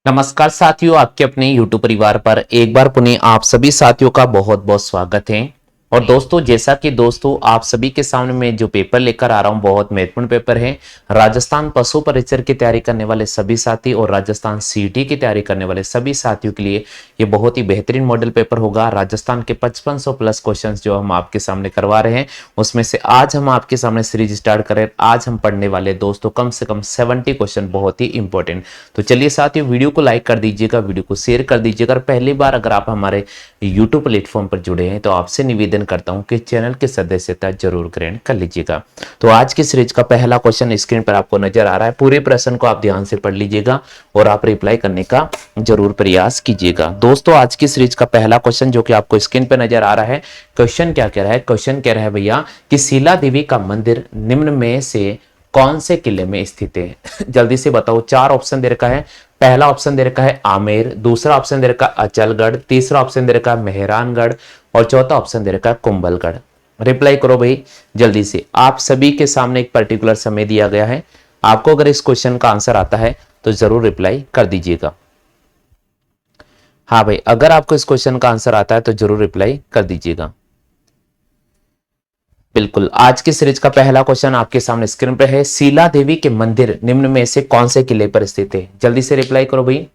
नमस्कार साथियों, आपके अपने YouTube परिवार पर एक बार पुनः आप सभी साथियों का बहुत बहुत स्वागत है। और दोस्तों, जैसा कि दोस्तों आप सभी के सामने मैं जो पेपर लेकर आ रहा हूं, बहुत महत्वपूर्ण पेपर है। राजस्थान पशु परिचर की तैयारी करने वाले सभी साथी और राजस्थान सीटी की तैयारी करने वाले सभी साथियों के लिए ये बहुत ही बेहतरीन मॉडल पेपर होगा। राजस्थान के 5500 प्लस क्वेश्चन जो हम आपके सामने करवा रहे हैं, उसमें से आज हम आपके सामने सीरीज स्टार्ट करें। आज हम पढ़ने वाले दोस्तों कम से कम 70 क्वेश्चन, बहुत ही इंपॉर्टेंट। तो चलिए साथियों, वीडियो को लाइक कर दीजिएगा, वीडियो को शेयर कर दीजिएगा। और पहली बार अगर आप हमारे यूट्यूब प्लेटफॉर्म पर जुड़े हैं तो आपसे निवेदन करता हूं कि चैनल की सदस्यता जरूर ग्रहण कर लीजिएगा। तो आज की सीरीज का पहला क्वेश्चन स्क्रीन पर आपको नजर आ रहा है। पूरे प्रश्न को आप ध्यान से पढ़ लीजिएगा और आप रिप्लाई करने का जरूर प्रयास कीजिएगा। दोस्तों, आज की सीरीज का पहला क्वेश्चन जो कि आपको स्क्रीन पर नजर आ रहा है, क्वेश्चन क्या कह रहा है? क्वेश्चन कह रहा है भैया कि शीला देवी का मंदिर निम्न में से कौन से किले में स्थित है? जल्दी से बताओ। चार ऑप्शन दे रखा है। पहला ऑप्शन दे रखा है आमेर, दूसरा ऑप्शन दे रखा है अचलगढ़, तीसरा ऑप्शन दे रखा है मेहरानगढ़ और चौथा ऑप्शन दे रखा है कुंभलगढ़। रिप्लाई करो भाई जल्दी से। आप सभी के सामने एक पर्टिकुलर समय दिया गया है। आपको अगर इस क्वेश्चन का आंसर आता है तो जरूर रिप्लाई कर दीजिएगा। हाँ भाई, अगर आपको इस क्वेश्चन का आंसर आता है तो जरूर रिप्लाई कर दीजिएगा। बिल्कुल, आज की सीरीज का पहला क्वेश्चन आपके सामने स्क्रीन पर है। शीला देवी के मंदिर निम्न में से कौन से किले पर स्थित है? जल्दी से रिप्लाई करो भाई।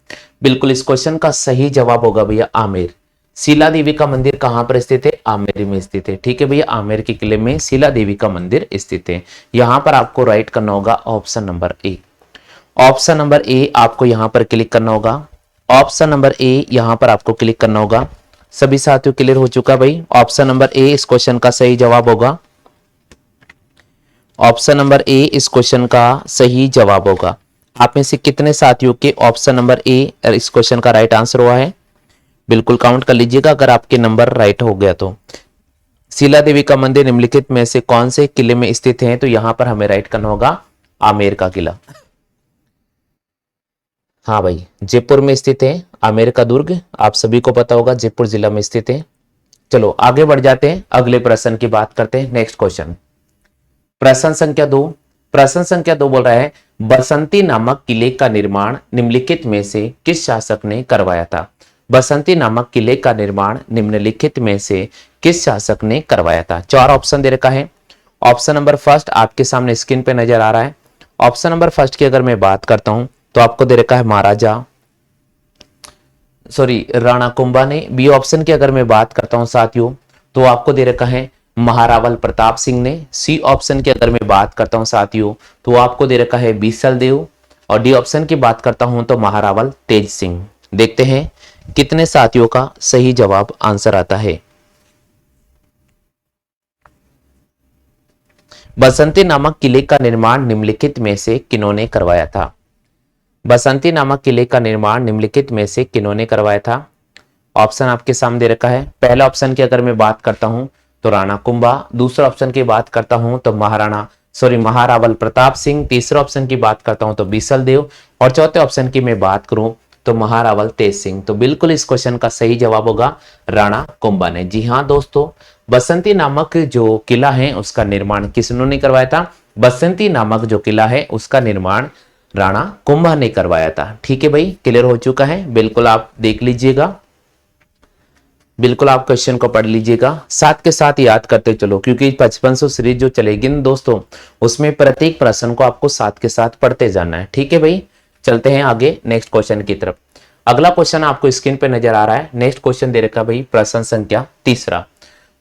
बिल्कुल, इस क्वेश्चन का सही जवाब होगा भैया आमेर। शीला देवी का मंदिर कहां पर स्थित है? आमेर में स्थित है। ठीक है भैया, आमेर के किले में शीला देवी का मंदिर स्थित है। यहां पर आपको राइट करना होगा option number A. Option number A आपको यहां पर क्लिक करना होगा। ऑप्शन नंबर ए यहां पर आपको क्लिक करना होगा। सभी साथियों क्लियर हो चुका भाई? ऑप्शन नंबर ए इस क्वेश्चन का सही जवाब होगा। ऑप्शन नंबर ए इस क्वेश्चन का सही जवाब होगा। आप में से कितने साथियों के ऑप्शन नंबर ए इस क्वेश्चन का राइट आंसर हुआ है? बिल्कुल काउंट कर लीजिएगा अगर आपके नंबर राइट हो गया तो। शीला देवी का मंदिर निम्नलिखित में से कौन से किले में स्थित है? तो यहां पर हमें राइट करना होगा आमेर का किला। हाँ भाई, जयपुर में स्थित है आमेर का दुर्ग। आप सभी को पता होगा, जयपुर जिला में स्थित है। चलो आगे बढ़ जाते हैं, अगले प्रश्न की बात करते हैं। नेक्स्ट क्वेश्चन, प्रश्न संख्या 2। प्रश्न संख्या 2 बोल रहा है बसंती नामक किले का निर्माण निम्नलिखित में से किस शासक ने करवाया था? बसंती नामक किले का निर्माण निम्नलिखित में से किस शासक ने करवाया था? चार ऑप्शन दे रखा है। ऑप्शन नंबर फर्स्ट आपके सामने स्क्रीन पे नजर आ रहा है। ऑप्शन नंबर फर्स्ट की अगर मैं बात करता हूं तो आपको दे रखा है महाराजा राणा कुंभा ने। बी ऑप्शन की अगर मैं बात करता हूं साथियों तो आपको दे रखा है महारावल प्रताप सिंह ने। सी ऑप्शन की अगर मैं बात करता हूं साथियों तो आपको दे रखा है बीसल देव। और डी ऑप्शन की बात करता हूं तो महारावल तेज सिंह। देखते हैं कितने साथियों का सही जवाब आंसर आता है। बसंती नामक किले का निर्माण निम्नलिखित में से किन्होंने करवाया था? बसंती नामक किले का निर्माण निम्नलिखित में से किन्होंने करवाया था? ऑप्शन आपके सामने दे रखा है। पहला ऑप्शन की अगर मैं बात करता हूं तो राणा कुंभा, दूसरा ऑप्शन की बात करता हूं तो महारावल प्रताप सिंह, तीसरा ऑप्शन की बात करता हूं तो बीसल देव और चौथे ऑप्शन की मैं बात करूं तो महारावल तेज सिंह। तो बिल्कुल इस क्वेश्चन का सही जवाब होगा राणा कुंभा ने। जी हाँ दोस्तों, बसंती नामक जो किला है उसका निर्माण किसने करवाया था? बसंती नामक जो किला है उसका निर्माण राणा कुंभा ने करवाया था। ठीक है भाई, क्लियर हो चुका है। बिल्कुल आप देख लीजिएगा, बिल्कुल आप क्वेश्चन को पढ़ लीजिएगा, साथ के साथ याद करते चलो, क्योंकि 5500 सीरीज जो चलेगी ना दोस्तों, उसमें प्रत्येक प्रश्न को आपको साथ के साथ पढ़ते जाना है। ठीक है भाई, चलते हैं आगे नेक्स्ट क्वेश्चन की तरफ। अगला क्वेश्चन आपको स्क्रीन पे नजर आ रहा है। नेक्स्ट क्वेश्चन दे रखा भाई प्रश्न संख्या 3।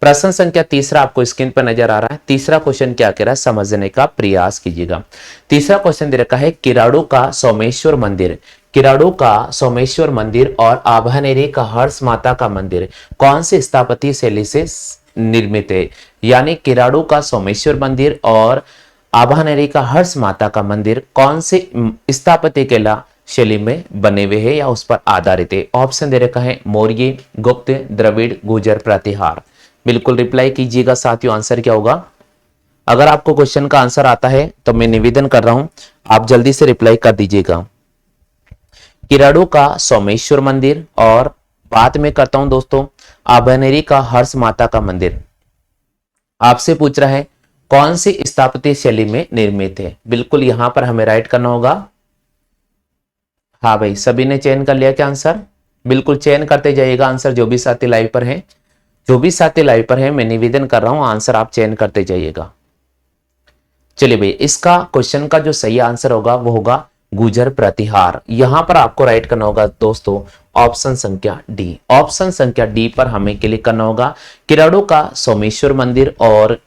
प्रश्न संख्या 3 आपको स्क्रीन पर नजर आ रहा है। तीसरा क्वेश्चन क्या कह रहा है, समझने का प्रयास कीजिएगा। तीसरा क्वेश्चन दे रखा है किराड़ू का सोमेश्वर मंदिर, किराड़ू का सोमेश्वर मंदिर और आभानेरी का हर्ष माता का मंदिर कौन सी स्थापत्य शैली से निर्मित है? यानी किराड़ू का सोमेश्वर मंदिर और आभानेरी का हर्ष माता का मंदिर कौन से स्थापत्य कला शैली में बने हुए हैं या उस पर आधारित है? ऑप्शन दे रखा है मौर्य, गुप्त, द्रविड़, गुर्जर, प्रतिहार। बिल्कुल रिप्लाई कीजिएगा साथियों, आंसर क्या होगा? अगर आपको क्वेश्चन का आंसर आता है तो मैं निवेदन कर रहा हूं आप जल्दी से रिप्लाई कर दीजिएगा। किराड़ू का सोमेश्वर मंदिर और बात में करता हूं दोस्तों आभानेरी का हर्ष माता का मंदिर। आपसे पूछ रहा है कौन सी स्थापत्य शैली में निर्मित है? बिल्कुल यहां पर हमें राइट करना होगा। हाँ भाई, सभी ने चयन कर लिया क्या आंसर? बिल्कुल चयन करते जाइएगा आंसर, जो भी साथी लाइव पर है, जो भी साथी लाइव पर है, मैं निवेदन कर रहा हूं आंसर आप चयन करते जाइएगा। चलिए भाई, इसका क्वेश्चन का जो सही आंसर होगा वो होगा गुर्जर प्रतिहार। यहां पर आपको राइट करना होगा दोस्तों ऑप्शन संख्या डी। ऑप्शन संख्या डी पर हमें क्लिक करना होगा। किराड़ू का सोमेश्वर मंदिर और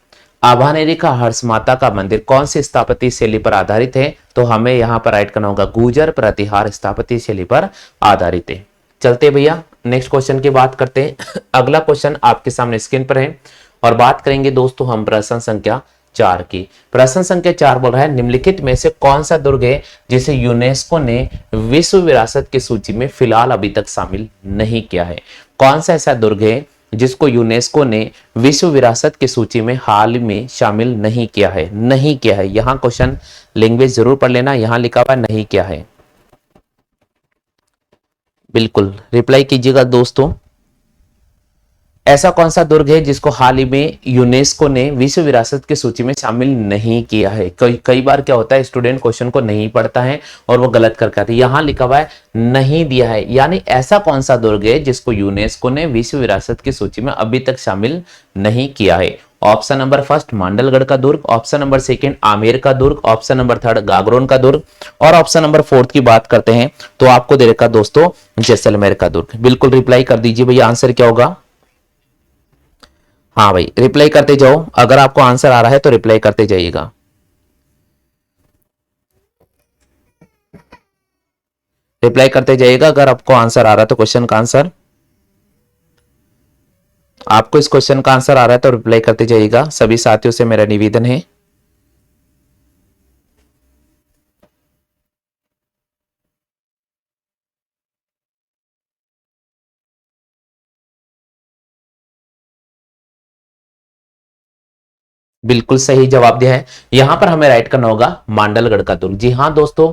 आभानेरी का हर्ष माता का मंदिर कौन सी स्थापत्य शैली पर आधारित है? तो हमें यहां पर राइट करना होगा गुर्जर प्रतिहार स्थापत्य शैली पर आधारित है। चलते भैया नेक्स्ट क्वेश्चन की बात करते हैं। अगला क्वेश्चन आपके सामने स्क्रीन पर है और बात करेंगे दोस्तों हम प्रश्न संख्या 4 की। प्रश्न संख्या 4 बोल रहा है निम्नलिखित में से कौन सा दुर्ग है जिसे यूनेस्को ने विश्व विरासत की सूची में फिलहाल अभी तक शामिल नहीं किया है? कौन सा ऐसा दुर्ग है जिसको यूनेस्को ने विश्व विरासत की सूची में हाल में शामिल नहीं किया है? नहीं किया है, यहां क्वेश्चन लैंग्वेज जरूर पढ़ लेना, यहां लिखा हुआ नहीं किया है। बिल्कुल रिप्लाई कीजिएगा दोस्तों, ऐसा कौन सा दुर्ग है जिसको हाल ही में यूनेस्को ने विश्व विरासत की सूची में शामिल नहीं किया है? कई बार क्या होता है स्टूडेंट क्वेश्चन को नहीं पढ़ता है और वो गलत करके आते हैं। यहां लिखा हुआ है नहीं दिया है, यानी ऐसा कौन सा दुर्ग है जिसको यूनेस्को ने विश्व विरासत की सूची में अभी तक शामिल नहीं किया है? ऑप्शन नंबर फर्स्ट मांडलगढ़ का दुर्ग, ऑप्शन नंबर सेकंड आमेर का दुर्ग, ऑप्शन नंबर थर्ड गागरोन का दुर्ग और ऑप्शन नंबर फोर्थ की बात करते हैं तो आपको दे रखा दोस्तों जैसलमेर का दुर्ग। बिल्कुल रिप्लाई कर दीजिए भैया, आंसर क्या होगा? हाँ भाई रिप्लाई करते जाओ, अगर आपको आंसर आ रहा है तो रिप्लाई करते जाइएगा। रिप्लाई करते जाइएगा अगर आपको आंसर आ रहा है तो क्वेश्चन का आंसर, आपको इस क्वेश्चन का आंसर आ रहा है तो रिप्लाई करते जाइएगा। सभी साथियों से मेरा निवेदन है। बिल्कुल सही जवाब दिया है। यहां पर हमें राइट करना होगा मांडलगढ़ का दुर्ग। जी हां दोस्तों,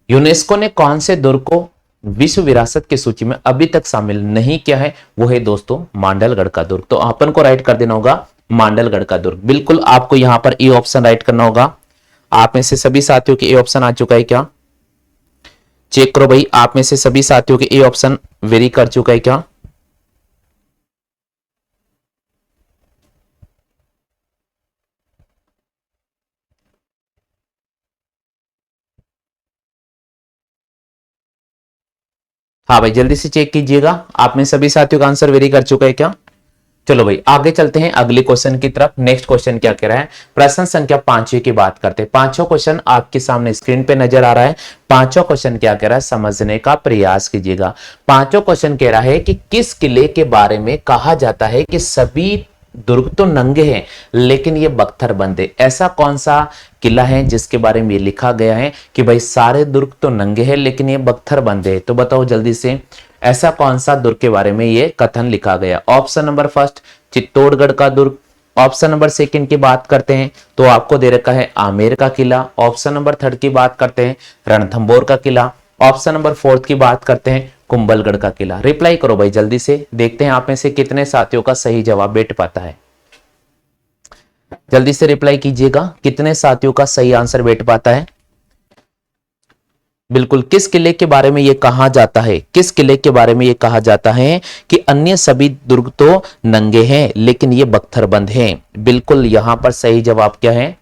यूनेस्को ने कौन से दुर्ग को विश्व विरासत की सूची में अभी तक शामिल नहीं किया है? वो है दोस्तों मांडलगढ़ का दुर्ग। तो अपन को राइट कर देना होगा मांडलगढ़ का दुर्ग। बिल्कुल आपको यहां पर ए ऑप्शन राइट करना होगा। आप में से सभी साथियों के ए ऑप्शन आ चुका है क्या? चेक करो भाई, आप में से सभी साथियों के ए ऑप्शन वेरी कर चुका है क्या? हाँ भाई जल्दी से चेक कीजिएगा, आप में सभी साथियों का आंसर वेरी कर चुका है क्या? चलो भाई आगे चलते हैं अगले क्वेश्चन की तरफ। नेक्स्ट क्वेश्चन क्या कह रहा है? प्रश्न संख्या 5 की बात करते हैं। पांचों क्वेश्चन आपके सामने स्क्रीन पे नजर आ रहा है। पांचों क्वेश्चन क्या कह रहा है समझने का प्रयास कीजिएगा। पांचों क्वेश्चन कह रहा है कि किस किले के बारे में कहा जाता है कि सभी दुर्ग तो नंगे हैं लेकिन ये बख्तर बंद है? ऐसा कौन सा किला है जिसके बारे में ये लिखा गया है कि भाई सारे दुर्ग तो नंगे हैं लेकिन ये बख्तर बंद है? तो बताओ जल्दी से, ऐसा कौन सा दुर्ग के बारे में ये कथन लिखा गया? ऑप्शन नंबर फर्स्ट चित्तौड़गढ़ का दुर्ग, ऑप्शन नंबर सेकंड की बात करते हैं तो आपको दे रखा है आमेर का किला, ऑप्शन नंबर थर्ड की बात करते हैं रणथंबोर का किला, ऑप्शन नंबर फोर्थ की बात करते हैं कुंभलगढ़ का किला। रिप्लाई करो भाई जल्दी से, देखते हैं आप में से कितने साथियों का सही जवाब बैठ पाता है। जल्दी से रिप्लाई कीजिएगा, कितने साथियों का सही आंसर बैठ पाता है? बिल्कुल, किस किले के बारे में यह कहा जाता है? किस किले के बारे में यह कहा जाता है कि अन्य सभी दुर्ग तो नंगे हैं लेकिन ये बख्तरबंद हैं? बिल्कुल यहां पर सही जवाब क्या है?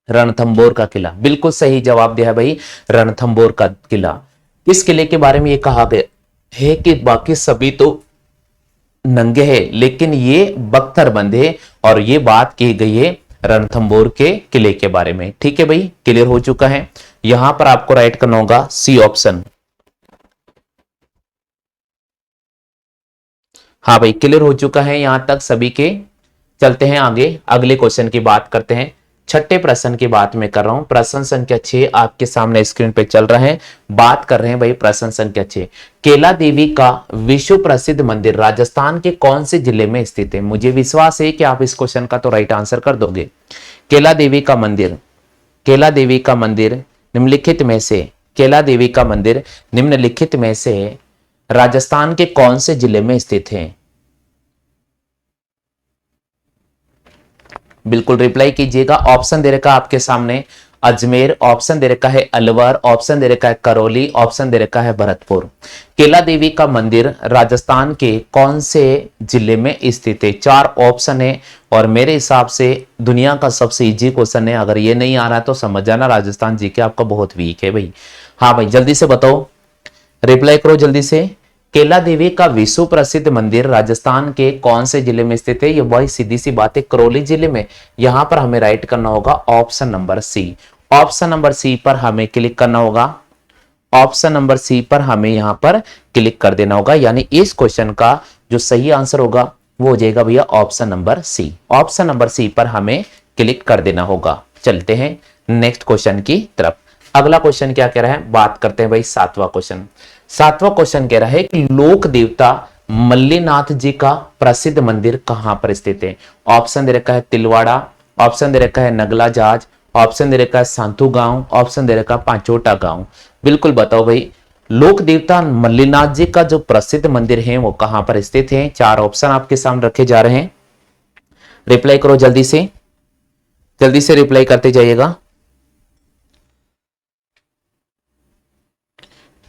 रणथंबोर का किला। बिल्कुल सही जवाब दिया है भाई, रणथंबोर का किला। इस किले के बारे में यह कहा गया है कि बाकी सभी तो नंगे हैं लेकिन ये बख्तरबंद है, और ये बात की गई है रणथंबोर के किले के बारे में। ठीक है भाई, क्लियर हो चुका है। यहां पर आपको राइट करना होगा सी ऑप्शन। हाँ भाई क्लियर हो चुका है यहां तक सभी के। चलते हैं आगे, अगले क्वेश्चन की बात करते हैं। छठे प्रश्न की बात मैं कर रहा हूं। प्रश्न संख्या 6 आपके सामने स्क्रीन पे चल रहा है। बात कर रहे हैं भाई प्रश्न संख्या 6। केला देवी का विश्व प्रसिद्ध मंदिर राजस्थान के कौन से जिले में स्थित है? मुझे विश्वास है कि आप इस क्वेश्चन का तो राइट आंसर कर दोगे। केला देवी का मंदिर, केला देवी का मंदिर निम्नलिखित में से, केला देवी का मंदिर निम्नलिखित में से राजस्थान के कौन से जिले में स्थित है? बिल्कुल रिप्लाई कीजिएगा। ऑप्शन दे रखा आपके सामने अजमेर, ऑप्शन दे रखा है अलवर, ऑप्शन दे रखा है करौली, ऑप्शन दे रखा है भरतपुर। केला देवी का मंदिर राजस्थान के कौन से जिले में स्थित है? 4 ऑप्शन है और मेरे हिसाब से दुनिया का सबसे इजी क्वेश्चन है। अगर ये नहीं आ रहा तो समझ जाना राजस्थान जीके आपका बहुत वीक है भाई। हाँ भाई जल्दी से बताओ, रिप्लाई करो जल्दी से। केला देवी का विश्व प्रसिद्ध मंदिर राजस्थान के कौन से जिले में स्थित है? ये बहुत सीधी सी बात है, करौली जिले में। यहां पर हमें राइट करना होगा option number C. Option number C पर हमें क्लिक करना होगा। ऑप्शन नंबर सी पर हमें यहां पर क्लिक कर देना होगा, यानी इस क्वेश्चन का जो सही आंसर होगा वो हो जाएगा भैया option number C. Option number C पर हमें क्लिक कर देना होगा। चलते हैं नेक्स्ट क्वेश्चन की तरफ। अगला क्वेश्चन क्या कह रहा है, बात करते हैं भाई 7वां क्वेश्चन। 7वां क्वेश्चन कह रहा है कि लोक देवता मल्लीनाथ जी का प्रसिद्ध मंदिर कहां पर स्थित है? ऑप्शन दे रखा है तिलवाड़ा, ऑप्शन दे रखा है नगला जाज, ऑप्शन दे रखा है सांतू गांव, ऑप्शन दे रखा है पांचोटा गांव। बिल्कुल बताओ भाई, लोक देवता मल्लीनाथ जी का जो प्रसिद्ध मंदिर है वो कहां पर स्थित है? 4 ऑप्शन आपके सामने रखे जा रहे हैं, रिप्लाई करो जल्दी से रिप्लाई करते जाइएगा।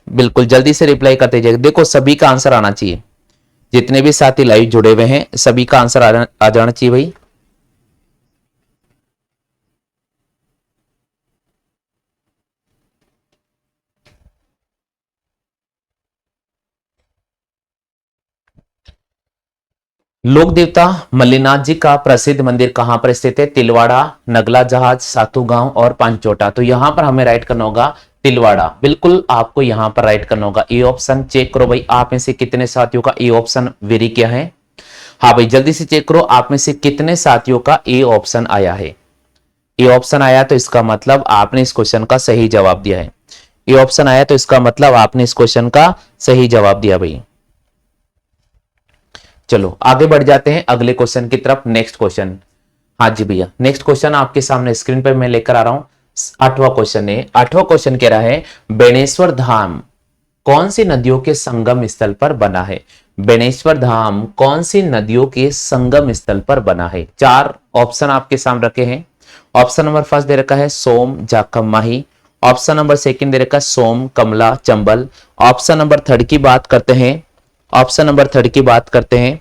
बिल्कुल जल्दी से रिप्लाई करते जाइए। देखो सभी का आंसर आना चाहिए, जितने भी साथी लाइव जुड़े हुए हैं सभी का आंसर आ जाना चाहिए भाई। लोक देवता मल्लीनाथ जी का प्रसिद्ध मंदिर कहां पर स्थित है? तिलवाड़ा, नगला जहाज, सातू गांव और पांचोटा। तो यहां पर हमें राइट करना होगा तिलवाड़ा। बिल्कुल आपको यहां पर राइट करना होगा। ए ऑप्शन चेक करो भाई, आप में से कितने साथियों का ए ऑप्शन वेरी किया है? हाँ भाई जल्दी से चेक करो, आप में से कितने साथियों का ए ऑप्शन आया है? ए ऑप्शन आया तो इसका मतलब आपने इस क्वेश्चन का सही जवाब दिया है। ए ऑप्शन आया तो इसका मतलब आपने इस क्वेश्चन का सही जवाब दिया भाई। चलो आगे बढ़ जाते हैं अगले क्वेश्चन की तरफ। नेक्स्ट क्वेश्चन, हाँ जी भैया नेक्स्ट क्वेश्चन आपके सामने स्क्रीन पर मैं लेकर आ रहा हूं। 8वां क्वेश्चन है। 8वां क्वेश्चन कह रहा है बेणेश्वर धाम कौन सी नदियों के संगम स्थल पर बना है? बेणेश्वर धाम कौन सी नदियों के संगम स्थल पर बना है? 4 ऑप्शन आपके सामने रखे हैं। ऑप्शन नंबर फर्स्ट दे रखा है सोम, जाखम, माही। ऑप्शन नंबर सेकंड दे रखा है सोम, कमला, चंबल। ऑप्शन नंबर थर्ड की बात करते हैं, ऑप्शन नंबर थर्ड की बात करते हैं,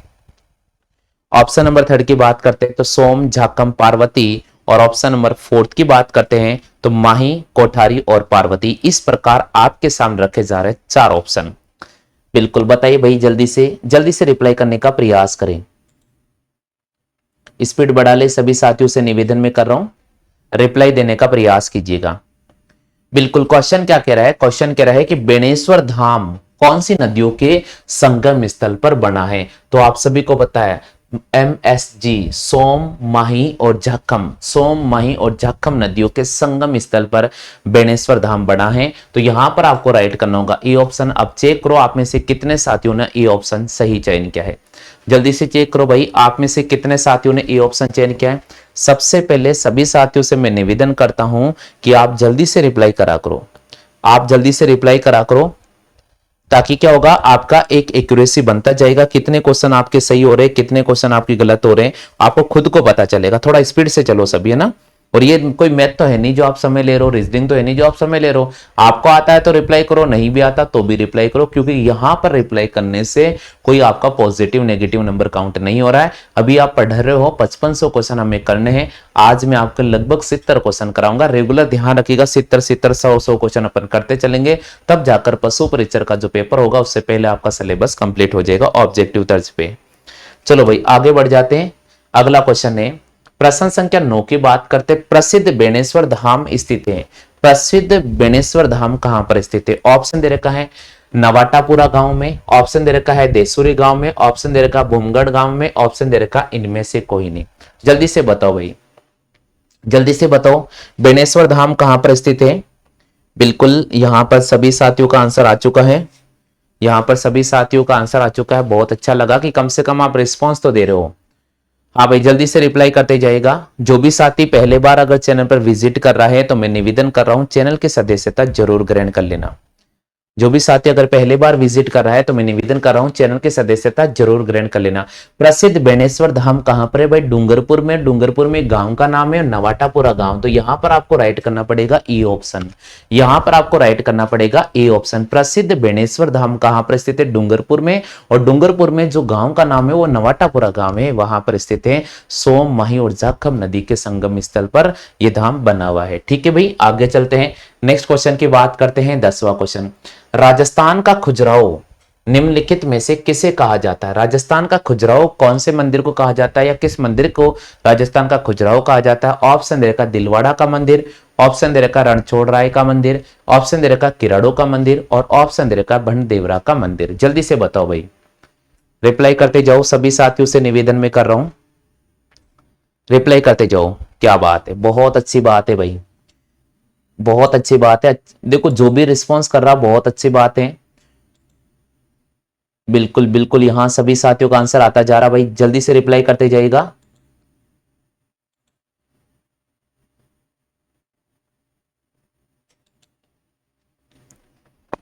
ऑप्शन नंबर थर्ड की बात करते हैं तो सोम, झाकम, पार्वती। और ऑप्शन नंबर फोर्थ की बात करते हैं तो माही, कोठारी और पार्वती। इस प्रकार आपके सामने रखे जा रहे 4 ऑप्शन। बिल्कुल बताइए भाई, जल्दी से रिप्लाई करने का प्रयास करें। स्पीड बढ़ा ले, सभी साथियों से निवेदन में कर रहा हूं, रिप्लाई देने का प्रयास कीजिएगा। बिल्कुल क्वेश्चन क्या कह रहा है? क्वेश्चन कह रहा है कि बेणेश्वर धाम कौन सी नदियों के संगम स्थल पर बना है? तो आप सभी को पता है MSG सोम, माही और झक्खम, सोम, माही और झक्खम नदियों के संगम स्थल पर बेणेश्वर धाम बना है। तो यहां पर आपको राइट करना होगा ए ऑप्शन। अब चेक करो आप में से कितने साथियों ने ए ऑप्शन सही चयन किया है। जल्दी से चेक करो भाई, आप में से कितने साथियों ने ए ऑप्शन चयन किया है। सबसे पहले सभी साथियों से मैं निवेदन करता हूं कि आप जल्दी से रिप्लाई करा करो, आप जल्दी से रिप्लाई करा करो, ताकि क्या होगा आपका एक एक्यूरेसी बनता जाएगा। कितने क्वेश्चन आपके सही हो रहे हैं, कितने क्वेश्चन आपके गलत हो रहे हैं, आपको खुद को पता चलेगा। थोड़ा स्पीड से चलो सभी, है ना। और ये कोई मैथ तो है नहीं जो आप समय ले रहे हो, रीजनिंग तो है नहीं जो आप समय ले रहे हो। आपको आता है तो रिप्लाई करो, नहीं भी आता तो भी रिप्लाई करो, क्योंकि यहां पर रिप्लाई करने से कोई आपका पॉजिटिव नेगेटिव नंबर काउंट नहीं हो रहा है। अभी आप पढ़ रहे हो 5500 क्वेश्चन हमें करने हैं। आज मैं आपको लगभग 70 क्वेश्चन कराऊंगा। रेगुलर ध्यान रखिएगा, 70 100 क्वेश्चन अपन करते चलेंगे, तब जाकर पशु परीक्षक का जो पेपर होगा उससे पहले आपका सिलेबस कंप्लीट हो जाएगा ऑब्जेक्टिव तर्ज पे। चलो भाई आगे बढ़ जाते हैं। अगला क्वेश्चन है प्रश्न संख्या 9 की बात करते। प्रसिद्ध बेणेश्वर धाम स्थित है। प्रसिद्ध बेणेश्वर धाम कहां पर स्थित है? ऑप्शन दे रखा है नवाटापुरा गांव में, ऑप्शन दे रखा है देसुरी गांव में, ऑप्शन दे रखा है भूमगढ़ गांव में, ऑप्शन दे रखा इनमें से कोई नहीं। जल्दी से बताओ भाई, जल्दी से बताओ बेणेश्वर धाम कहां पर स्थित है। बिल्कुल यहां पर सभी साथियों का आंसर आ चुका है, यहां पर सभी साथियों का आंसर आ चुका है। बहुत अच्छा लगा कि कम से कम आप रिस्पॉन्स तो दे रहे हो। हाँ भाई जल्दी से रिप्लाई करते जाएगा। जो भी साथी पहले बार अगर चैनल पर विजिट कर रहा है तो मैं निवेदन कर रहा हूं चैनल की सदस्यता जरूर ग्रहण कर लेना। जो भी साथी अगर पहली बार विजिट कर रहा है तो मैं निवेदन कर रहा हूं चैनल की सदस्यता जरूर ग्रहण कर लेना। प्रसिद्ध बेणेश्वर धाम कहां पर है भाई? डूंगरपुर में। डूंगरपुर में गांव का नाम है नवाटापुरा गांव। तो यहां पर आपको राइट करना पड़ेगा ए ऑप्शन। यहां पर आपको राइट करना पड़ेगा ए ऑप्शन। प्रसिद्ध बेणेश्वर धाम कहां पर स्थित है? डूंगरपुर में। और डूंगरपुर में जो गांव का नाम है वो नवाटापुरा गांव है, वहां पर स्थित है। सोम, मही और जाखम नदी के संगम स्थल पर यह धाम बना हुआ है। ठीक है भाई, आगे चलते हैं। नेक्स्ट क्वेश्चन की बात करते हैं, 10वां क्वेश्चन। राजस्थान का खजुराहो निम्नलिखित में से किसे कहा जाता है? राजस्थान का खजुराहो कौन से मंदिर को कहा जाता है या किस मंदिर को राजस्थान का खजुराहो कहा जाता है? ऑप्शन दे रखा दिलवाड़ा का मंदिर, ऑप्शन दे रखा रणछोड़ राय का मंदिर, ऑप्शन दे रखा किराड़ो का मंदिर और ऑप्शन दे रखा भंडेवरा का मंदिर। जल्दी से बताओ भाई, रिप्लाई करते जाओ। सभी साथियों से निवेदन में कर रहा हूं, रिप्लाई करते जाओ। क्या बात है, बहुत अच्छी बात है भाई, बहुत अच्छी बात है। देखो जो भी रिस्पॉन्स कर रहा बहुत अच्छी बात है। बिल्कुल बिल्कुल, यहां सभी साथियों का आंसर आता जा रहा भाई, जल्दी से रिप्लाई करते जाइएगा।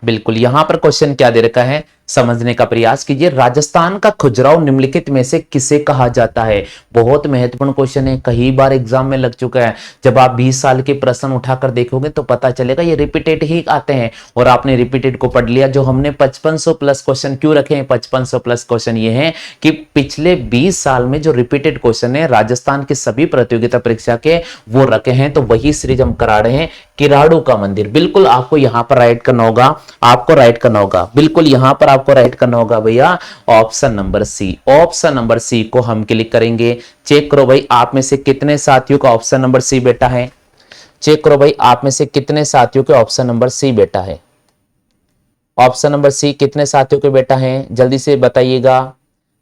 बिल्कुल, यहां पर क्वेश्चन क्या दे रखा है समझने का प्रयास कीजिए। राजस्थान का खजुराहो निम्नलिखित में से किसे कहा जाता है? बहुत महत्वपूर्ण क्वेश्चन है, कई बार एग्जाम में लग चुका है। जब आप 20 साल के प्रश्न उठाकर देखोगे तो पता चलेगा ये रिपीटेड ही आते हैं और आपने रिपीटेड को पढ़ लिया। जो हमने 5500 प्लस क्वेश्चन क्यों रखे हैं? 5500 प्लस क्वेश्चन ये है कि पिछले 20 साल में जो रिपीटेड क्वेश्चन है राजस्थान के सभी प्रतियोगिता परीक्षा के वो रखे हैं, तो वही सीरीज हम करा रहे हैं। किराड़ू का मंदिर, बिल्कुल आपको यहां पर राइट करना होगा, आपको राइट करना होगा, बिल्कुल यहां पर आपको राइट करना होगा भैया option number C. Option number C को हम क्लिक करेंगे। चेक करो भाई आप में से कितने साथियों का ऑप्शन नंबर सी बेटा है। चेक करो भाई आप में से कितने साथियों के ऑप्शन नंबर सी बेटा है। ऑप्शन नंबर सी कितने साथियों के बेटा है, जल्दी से बताइएगा।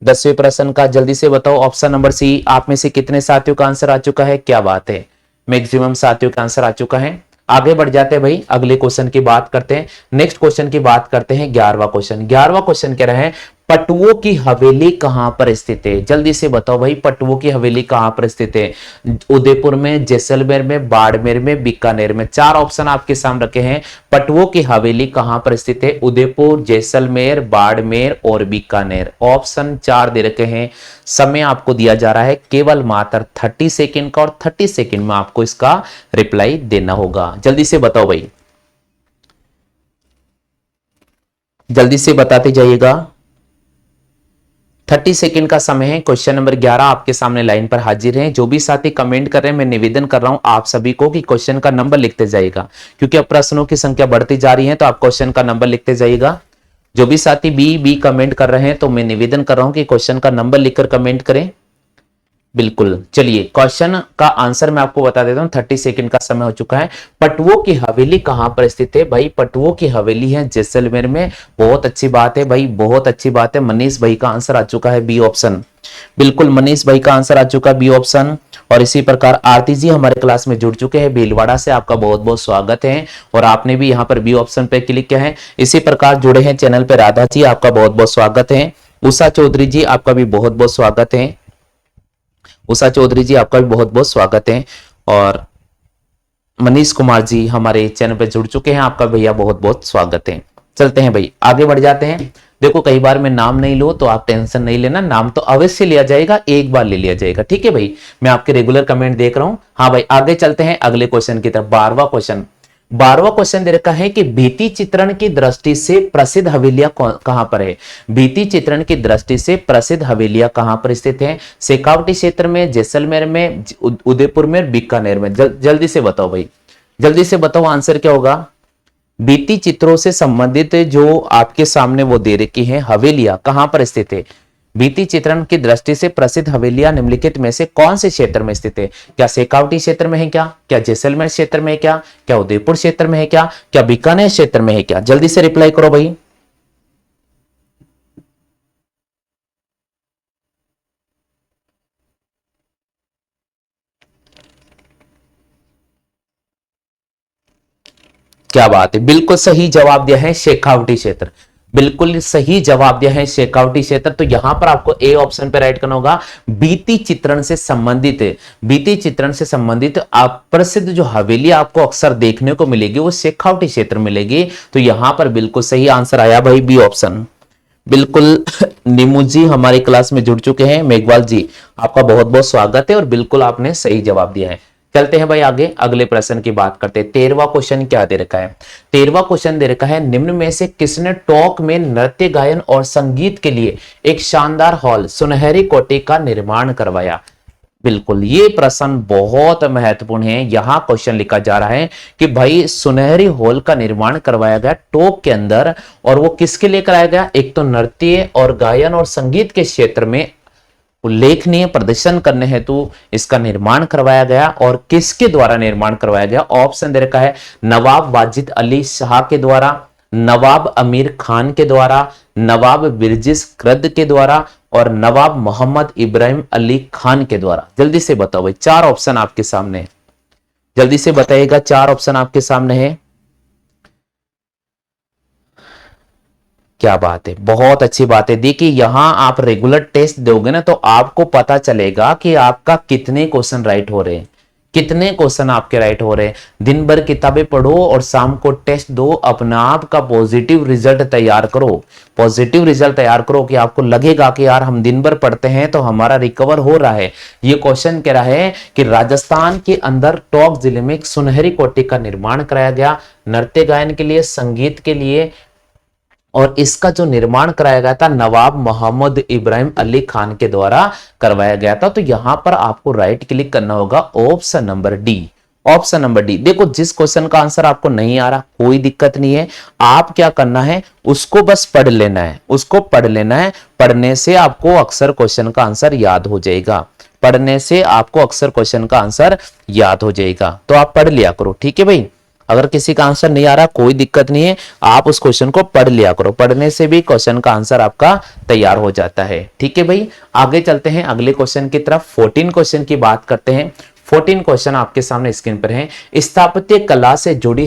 10वें प्रश्न का जल्दी से बताओ। ऑप्शन नंबर सी आप में से कितने साथियों का आंसर आ चुका है? क्या बात है, मैक्सिमम साथियों का आंसर आ चुका है। आगे बढ़ जाते हैं भाई, अगले क्वेश्चन की बात करते हैं। नेक्स्ट क्वेश्चन की बात करते हैं, 11वां क्वेश्चन। 11वां क्वेश्चन कह रहे हैं पटुओं की हवेली कहां पर स्थित है? जल्दी से बताओ भाई पटुओं की हवेली कहां पर स्थित है? उदयपुर में, जैसलमेर में, बाड़मेर में, बीकानेर में। 4 ऑप्शन आपके सामने रखे हैं। पटुओं की हवेली कहां पर स्थित है? उदयपुर, जैसलमेर, बाड़मेर और बीकानेर। ऑप्शन 4 दे रखे हैं। समय आपको दिया जा रहा है केवल मात्र 30 सेकेंड का और 30 सेकेंड में आपको इसका रिप्लाई देना होगा। जल्दी से बताओ भाई, जल्दी से बताते जाइएगा। 30 सेकंड का समय है। क्वेश्चन नंबर 11 आपके सामने लाइन पर हाजिर हैं। जो भी साथी कमेंट कर रहे हैं मैं निवेदन कर रहा हूं आप सभी को कि क्वेश्चन का नंबर लिखते जाइएगा, क्योंकि अब प्रश्नों की संख्या बढ़ती जा रही है, तो आप क्वेश्चन का नंबर लिखते जाइएगा। जो भी साथी बी कमेंट कर रहे हैं तो मैं निवेदन कर रहा हूं कि क्वेश्चन का नंबर लिखकर कमेंट करें। बिल्कुल, चलिए क्वेश्चन का आंसर मैं आपको बता देता हूं। 30 सेकंड का समय हो चुका है। पटुओं की हवेली कहां पर स्थित है? भाई पटुओं की हवेली है जैसलमेर में। बहुत अच्छी बात है भाई, बहुत अच्छी बात है। मनीष भाई का आंसर आ चुका है बी ऑप्शन। बिल्कुल मनीष भाई का आंसर आ चुका है बी ऑप्शन। और इसी प्रकार आरती जी हमारे क्लास में जुड़ चुके हैं भीलवाड़ा से, आपका बहुत बहुत स्वागत है और आपने भी यहाँ पर बी ऑप्शन पे क्लिक किया है। इसी प्रकार जुड़े हैं चैनल पे राधा जी, आपका बहुत बहुत स्वागत है। उषा चौधरी जी आपका भी बहुत बहुत स्वागत है। उषा चौधरी जी आपका भी बहुत बहुत स्वागत है। और मनीष कुमार जी हमारे चैनल पे जुड़ चुके हैं, आपका भैया बहुत बहुत स्वागत है। चलते हैं भाई आगे बढ़ जाते हैं। देखो कई बार मैं नाम नहीं लूं तो आप टेंशन नहीं लेना, नाम तो अवश्य लिया जाएगा, एक बार ले लिया जाएगा। ठीक है भाई, मैं आपके रेगुलर कमेंट देख रहा हूं। हाँ भाई आगे चलते हैं अगले क्वेश्चन की तरफ। 12वां क्वेश्चन। 12वां क्वेश्चन दे रखा है कि भित्ति चित्रण की दृष्टि से प्रसिद्ध हवेलियां कहां पर है? भित्ति चित्रण की दृष्टि से प्रसिद्ध हवेलियां कहां पर स्थित है? शेखावटी क्षेत्र में, जैसलमेर में, उदयपुर में, बीकानेर में। जल्दी से बताओ भाई, जल्दी से बताओ आंसर क्या होगा। भित्ति चित्रों से संबंधित जो आपके सामने वो दे रखी है हवेलियां कहां पर स्थित है? भित्ति चित्रण की दृष्टि से प्रसिद्ध हवेलियां निम्नलिखित में से कौन से क्षेत्र में स्थित है? क्या शेखावटी क्षेत्र में है क्या जैसलमेर क्षेत्र में है क्या उदयपुर क्षेत्र में है क्या बीकानेर क्षेत्र में है क्या? जल्दी से रिप्लाई करो भाई। क्या बात है, बिल्कुल सही जवाब दिया है शेखावटी क्षेत्र। बिल्कुल सही जवाब दिया है, शेखावटी क्षेत्र। तो यहां पर आपको ए ऑप्शन पे राइट करना होगा। बीती चित्रण से संबंधित, बीती चित्रण से संबंधित आप प्रसिद्ध जो हवेली आपको अक्सर देखने को मिलेगी वो शेखावटी क्षेत्र मिलेगी। तो यहां पर बिल्कुल सही आंसर आया भाई, बी ऑप्शन। बिल्कुल नीमू जी हमारी क्लास में जुड़ चुके हैं, मेघवाल जी आपका बहुत बहुत स्वागत है और बिल्कुल आपने सही जवाब दिया है। चलते हैं भाई आगे, अगले प्रश्न की बात करते हैं। 13वां क्वेश्चन क्या दे रखा है? 13वां क्वेश्चन दे रखा है, निम्न में से किसने टॉक में नृत्य गायन और संगीत के लिए एक शानदार हॉल सुनहरी कोठी का निर्माण करवाया? बिल्कुल ये प्रश्न बहुत महत्वपूर्ण है। यहां क्वेश्चन लिखा जा रहा है कि भाई सुनहरी हॉल का निर्माण करवाया गया टोक के अंदर, और वो किसके लिए कराया गया? एक तो नृत्य और गायन और संगीत के क्षेत्र में उल्लेखनीय प्रदर्शन करने हेतु इसका निर्माण करवाया गया। और किसके द्वारा निर्माण करवाया गया? ऑप्शन दे रखा है, नवाब वाजिद अली शाह के द्वारा, नवाब अमीर खान के द्वारा, नवाब बिरजिस कृद के द्वारा, और नवाब मोहम्मद इब्राहिम अली खान के द्वारा। जल्दी से बताओ भाई, चार ऑप्शन आपके सामने है, जल्दी से बताइएगा, चार ऑप्शन आपके सामने है। क्या बात है, बहुत अच्छी बात है। देखिए यहां आप रेगुलर टेस्ट दोगे ना तो आपको पता चलेगा कि आपका कितने क्वेश्चन राइट हो रहे हैं, कितने क्वेश्चन आपके राइट हो रहे हैं। दिन भर किताबें पढ़ो और शाम को टेस्ट दो, अपना आप का पॉजिटिव रिजल्ट तैयार करो, पॉजिटिव रिजल्ट तैयार करो कि आपको लगेगा कि यार हम दिन भर पढ़ते हैं तो हमारा रिकवर हो रहा है। ये क्वेश्चन कह रहा है कि राजस्थान के अंदर टोंक जिले में एक सुनहरी कोठी का निर्माण कराया गया नृत्य गायन के लिए, संगीत के लिए, और इसका जो निर्माण कराया गया था नवाब मोहम्मद इब्राहिम अली खान के द्वारा करवाया गया था। तो यहां पर आपको राइट क्लिक करना होगा, option number D, option number D. देखो जिस क्वेश्चन का आंसर आपको नहीं आ रहा कोई दिक्कत नहीं है, आप क्या करना है उसको बस पढ़ लेना है, उसको पढ़ लेना है। पढ़ने से आपको अक्सर क्वेश्चन का आंसर याद हो जाएगा, पढ़ने से आपको अक्सर क्वेश्चन का आंसर याद हो जाएगा। तो आप पढ़ लिया करो, ठीक है भाई। अगर किसी का आंसर नहीं आ रहा कोई दिक्कत नहीं है, आप उस क्वेश्चन को पढ़ लिया करो, पढ़ने से भी क्वेश्चन का आंसर आपका तैयार हो जाता है, ठीक है भाई। आगे चलते हैं अगले क्वेश्चन की तरफ, 14 क्वेश्चन की बात करते हैं। 14 क्वेश्चन आपके सामने स्क्रीन पर है। स्थापत्य कला से जुड़ी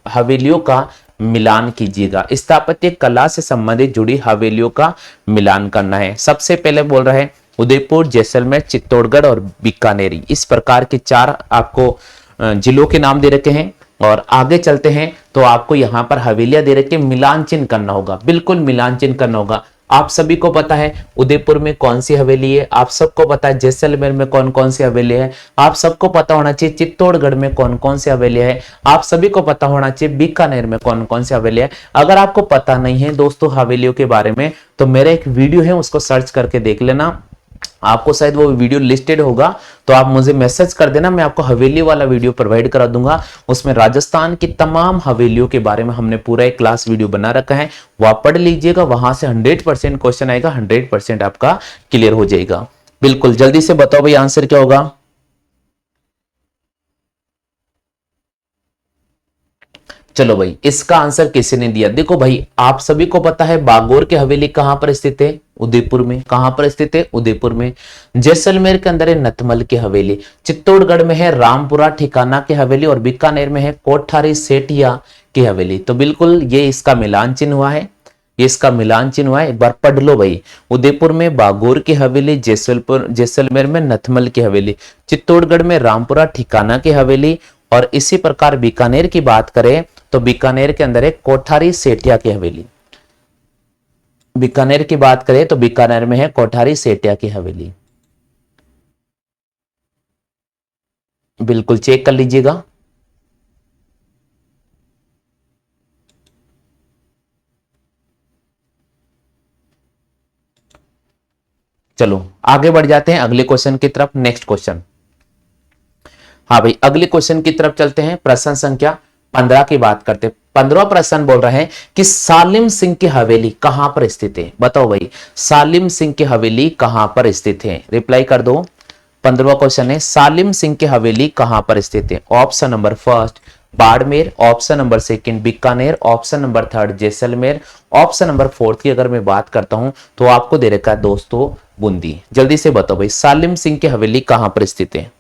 हवेलियों का मिलान कीजिएगा। स्थापत्य कला से संबंधित जुड़ी हवेलियों का मिलान करना है। सबसे पहले बोल रहे हैं उदयपुर, जैसलमेर, चित्तौड़गढ़ और बीकानेरी, इस प्रकार के चार आपको जिलों के नाम दे रखे हैं। और आगे चलते हैं तो आपको यहां पर हवेलियां दे रखे, मिलान चिन्ह करना होगा, बिल्कुल मिलान चिन्ह करना होगा। आप सभी को पता है उदयपुर में कौन सी हवेली है, आप सबको पता है जैसलमेर में कौन कौन सी हवेली है, आप सबको पता होना चाहिए चित्तौड़गढ़ में कौन कौन सी हवेली है, आप सभी को पता होना चाहिए बीकानेर में कौन कौन सी हवेली है। अगर आपको पता नहीं है दोस्तों हवेलियों के बारे में तो मेरा एक वीडियो है उसको सर्च करके देख लेना, आपको शायद वो वीडियो लिस्टेड होगा, तो आप मुझे मैसेज कर देना, मैं आपको हवेली वाला वीडियो प्रोवाइड करा दूंगा। उसमें राजस्थान की तमाम हवेलियों के बारे में हमने पूरा एक क्लास वीडियो बना रखा है, वो आप पढ़ लीजिएगा, वहां से 100% क्वेश्चन आएगा, 100% आपका क्लियर हो जाएगा। बिल्कुल जल्दी से बताओ भाई आंसर क्या होगा। चलो भाई इसका आंसर किसी ने दिया, देखो भाई आप सभी को पता है बागोर की हवेली कहां पर स्थित है? उदयपुर में। कहां पर स्थित है? उदयपुर में। जैसलमेर के अंदर है नथमल की हवेली, चित्तौड़गढ़ में है रामपुरा ठिकाना की हवेली, और बीकानेर में है कोठारी सेठिया की हवेली। तो बिल्कुल ये इसका मिलान चिन्ह हुआ है, ये इसका मिलान चिन्ह हुआ है, एक बार पढ़ लो भाई। उदयपुर में बागोर की हवेली, जैसलमेर में नथमल की हवेली, चित्तौड़गढ़ में रामपुरा ठिकाना की हवेली, और इसी प्रकार बीकानेर की बात करें तो बीकानेर के अंदर है कोठारी सेठिया की हवेली। बीकानेर की बात करें तो बीकानेर में है कोठारी सेठिया की हवेली। बिल्कुल चेक कर लीजिएगा। चलो आगे बढ़ जाते हैं अगले क्वेश्चन की तरफ, नेक्स्ट क्वेश्चन। हाँ भाई अगले क्वेश्चन की तरफ चलते हैं, प्रश्न संख्या 15 की बात करते हैं। 15वां प्रश्न बोल रहा है कि सालिम सिंह की हवेली कहां पर स्थित है? बताओ भाई सालिम सिंह की हवेली कहां पर स्थित है? रिप्लाई कर दो। 15वां क्वेश्चन है सालिम सिंह की हवेली कहां पर स्थित है? Option number first Barmer, option number second Bikaner, option number third Jaisalmer, option number fourth की अगर मैं बात करता हूं तो आपको दे रखा है दोस्तों बूंदी। जल्दी से बताओ भाई सालिम सिंह की हवेली कहां पर स्थित है?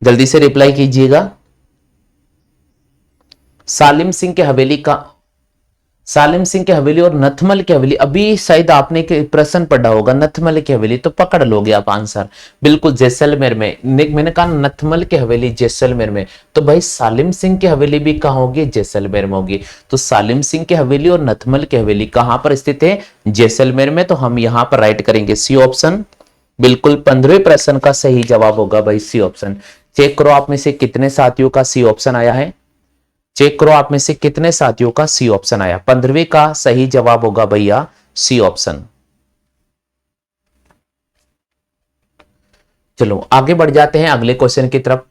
जल्दी से रिप्लाई कीजिएगा। सालिम सिंह के हवेली का, सालिम सिंह की हवेली और नथमल की हवेली, अभी शायद आपने एक प्रश्न पढ़ा होगा नथमल की हवेली, तो पकड़ लोगे आप आंसर। बिल्कुल जैसलमेर में, मैंने कहा नथमल की हवेली जैसलमेर में, तो भाई सालिम सिंह की हवेली भी कहाँ होगी, जैसलमेर में होगी। तो सालिम सिंह की हवेली और नथमल की हवेली कहां पर स्थित है, जैसलमेर में। तो हम यहां पर राइट करेंगे सी ऑप्शन। बिल्कुल 15वें प्रश्न का सही जवाब होगा भाई सी ऑप्शन। चेक करो आप में से कितने साथियों का सी ऑप्शन आया है, चेक करो आप में से कितने साथियों का सी ऑप्शन आया। 15वें का सही जवाब होगा भैया सी ऑप्शन। चलो आगे बढ़ जाते हैं अगले क्वेश्चन की तरफ।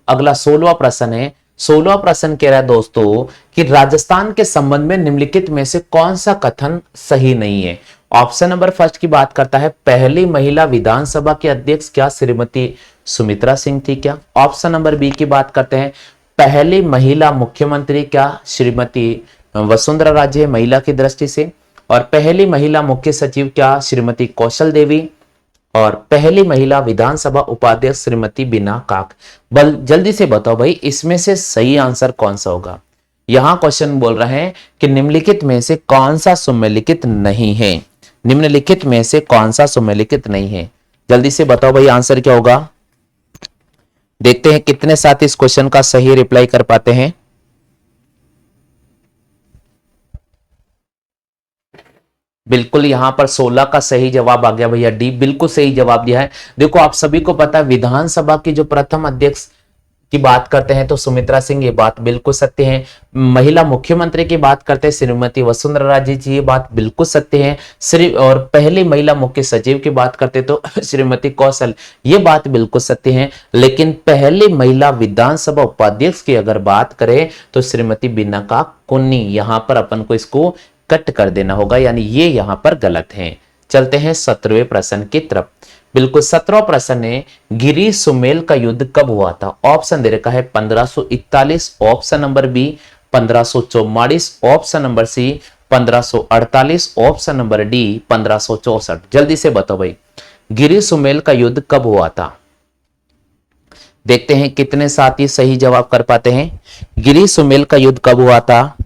अगला 16वां प्रश्न है। 16वां प्रश्न कह रहा है दोस्तों कि राजस्थान के संबंध में निम्नलिखित में से कौन सा कथन सही नहीं है। ऑप्शन नंबर फर्स्ट की बात करता है, पहली महिला विधानसभा के अध्यक्ष क्या श्रीमती सुमित्रा सिंह थी क्या। ऑप्शन नंबर बी की बात करते हैं, पहली महिला मुख्यमंत्री क्या श्रीमती वसुंधरा राजे महिला की दृष्टि से। और पहली महिला मुख्य सचिव क्या श्रीमती कौशल देवी। और पहली महिला विधानसभा उपाध्यक्ष श्रीमती बीना काक। जल्दी से बताओ भाई इसमें से सही आंसर कौन सा होगा। यहां क्वेश्चन बोल रहे हैं कि निम्नलिखित में से कौन सा सुमेलिखित नहीं है, निम्नलिखित में से कौन सा सुमेलिखित नहीं है। जल्दी से बताओ भाई आंसर क्या होगा। देखते हैं कितने साथी इस क्वेश्चन का सही रिप्लाई कर पाते हैं। बिल्कुल यहां पर 16 का सही जवाब आ गया भैया डी, बिल्कुल सही जवाब दिया है। देखो आप सभी को पता है विधानसभा की जो प्रथम अध्यक्ष की बात करते हैं तो सुमित्रा सिंह, ये बात बिल्कुल सत्य है। महिला मुख्यमंत्री की बात करते हैं श्रीमती वसुंधरा राजे जी, ये बात बिल्कुल सत्य है। और पहली महिला मुख्य सचिव की बात करते तो श्रीमती कौशल, ये बात बिल्कुल सत्य है। लेकिन पहली महिला विधानसभा उपाध्यक्ष की अगर बात करें तो श्रीमती बीना का कुन्नी, यहां पर अपन को इसको कट कर देना होगा, यानी ये यहां पर गलत है। चलते हैं 17वें प्रश्न की तरफ। बिल्कुल 17वां प्रश्न है, गिरी सुमेल का युद्ध कब हुआ था। ऑप्शन दे रखा है 1541, option number B 1544, option number C 1548, option number D 1564। जल्दी से बताओ भाई गिरी सुमेल का युद्ध कब हुआ था। देखते हैं कितने साथी सही जवाब कर पाते हैं। गिरी सुमेल का युद्ध कब हुआ था,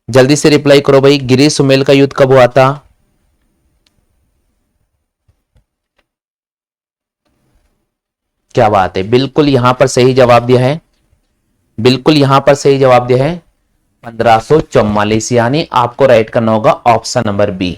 जल्दी से रिप्लाई करो भाई। गिरी सुमेल का युद्ध कब हुआ था। क्या बात है, बिल्कुल यहां पर सही जवाब दिया है, बिल्कुल यहां पर सही जवाब दिया है 1544, यानी आपको राइट करना होगा ऑप्शन नंबर बी।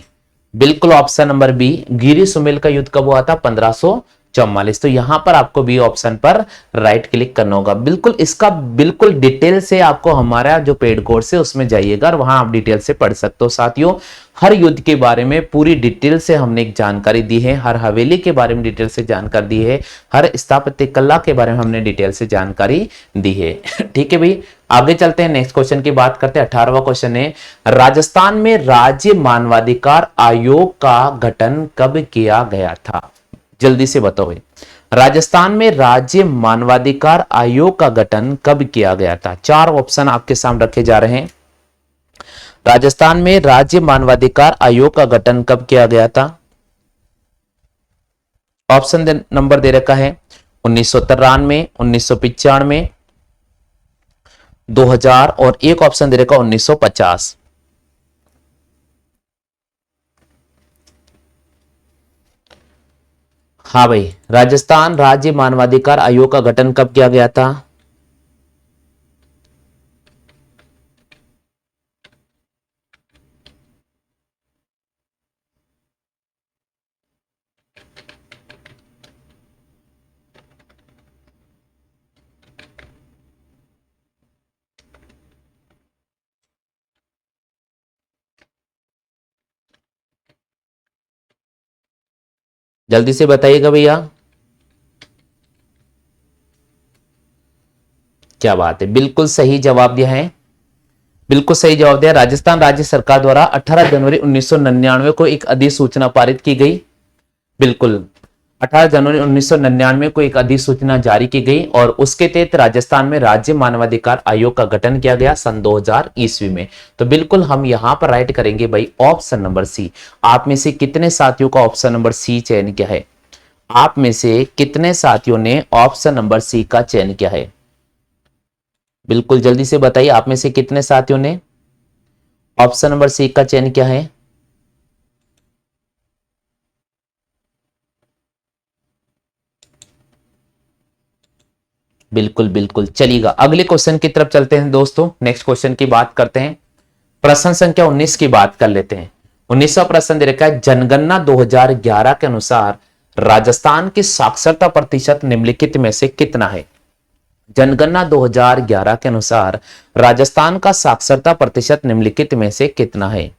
बिल्कुल ऑप्शन नंबर बी, गिरी सुमेल का युद्ध कब हुआ था 1544। तो यहां पर आपको बी ऑप्शन पर राइट क्लिक करना होगा। बिल्कुल इसका बिल्कुल डिटेल से आपको हमारा जो पेड कोर्स है उसमें जाइएगा और वहां आप डिटेल से पढ़ सकते हो। साथियों हर युद्ध के बारे में पूरी डिटेल से हमने एक जानकारी दी है, हर हवेली के बारे में डिटेल से जानकारी दी है, हर स्थापत्य कला के बारे में हमने डिटेल से जानकारी दी है। ठीक है भाई, आगे चलते हैं नेक्स्ट क्वेश्चन की बात करते हैं। 18वां क्वेश्चन है, राजस्थान में राज्य मानवाधिकार आयोग का गठन कब किया गया था। जल्दी से बताओ भाई राजस्थान में राज्य मानवाधिकार आयोग का गठन कब किया गया था। 4 ऑप्शन आपके सामने रखे जा रहे हैं। राजस्थान में राज्य मानवाधिकार आयोग का गठन कब किया गया था। ऑप्शन नंबर दे रखा है 1993, 1995, 2000 और एक ऑप्शन दे रखा 1950। हाँ भाई, राजस्थान राज्य मानवाधिकार आयोग का गठन कब किया गया था। जल्दी से बताइएगा भैया। क्या बात है, बिल्कुल सही जवाब दिया है, बिल्कुल सही जवाब दिया। राजस्थान राज्य सरकार द्वारा 18 जनवरी 1999 को एक अधिसूचना पारित की गई। बिल्कुल 18 जनवरी 1999 को एक अधिसूचना जारी की गई और उसके तहत राजस्थान में राज्य मानवाधिकार आयोग का गठन किया गया सन 2000 ईस्वी में। तो बिल्कुल हम यहां पर राइट करेंगे भाई ऑप्शन नंबर सी। आप में से कितने साथियों का ऑप्शन नंबर सी चयन किया है। आप में से कितने साथियों ने ऑप्शन नंबर सी का चयन किया है। बिल्कुल जल्दी से बताइए, आप में से कितने साथियों ने ऑप्शन नंबर सी का चयन किया है? बिल्कुल बिल्कुल, चलिएगा अगले क्वेश्चन की तरफ चलते हैं दोस्तों। नेक्स्ट क्वेश्चन की बात करते हैं। प्रश्न संख्या 19 की बात कर लेते हैं। 19वां प्रश्न दे रखा है, जनगणना 2011 के अनुसार राजस्थान की साक्षरता प्रतिशत निम्नलिखित में से कितना है? जनगणना 2011 के अनुसार राजस्थान का साक्षरता प्रतिशत निम्नलिखित में से कितना है?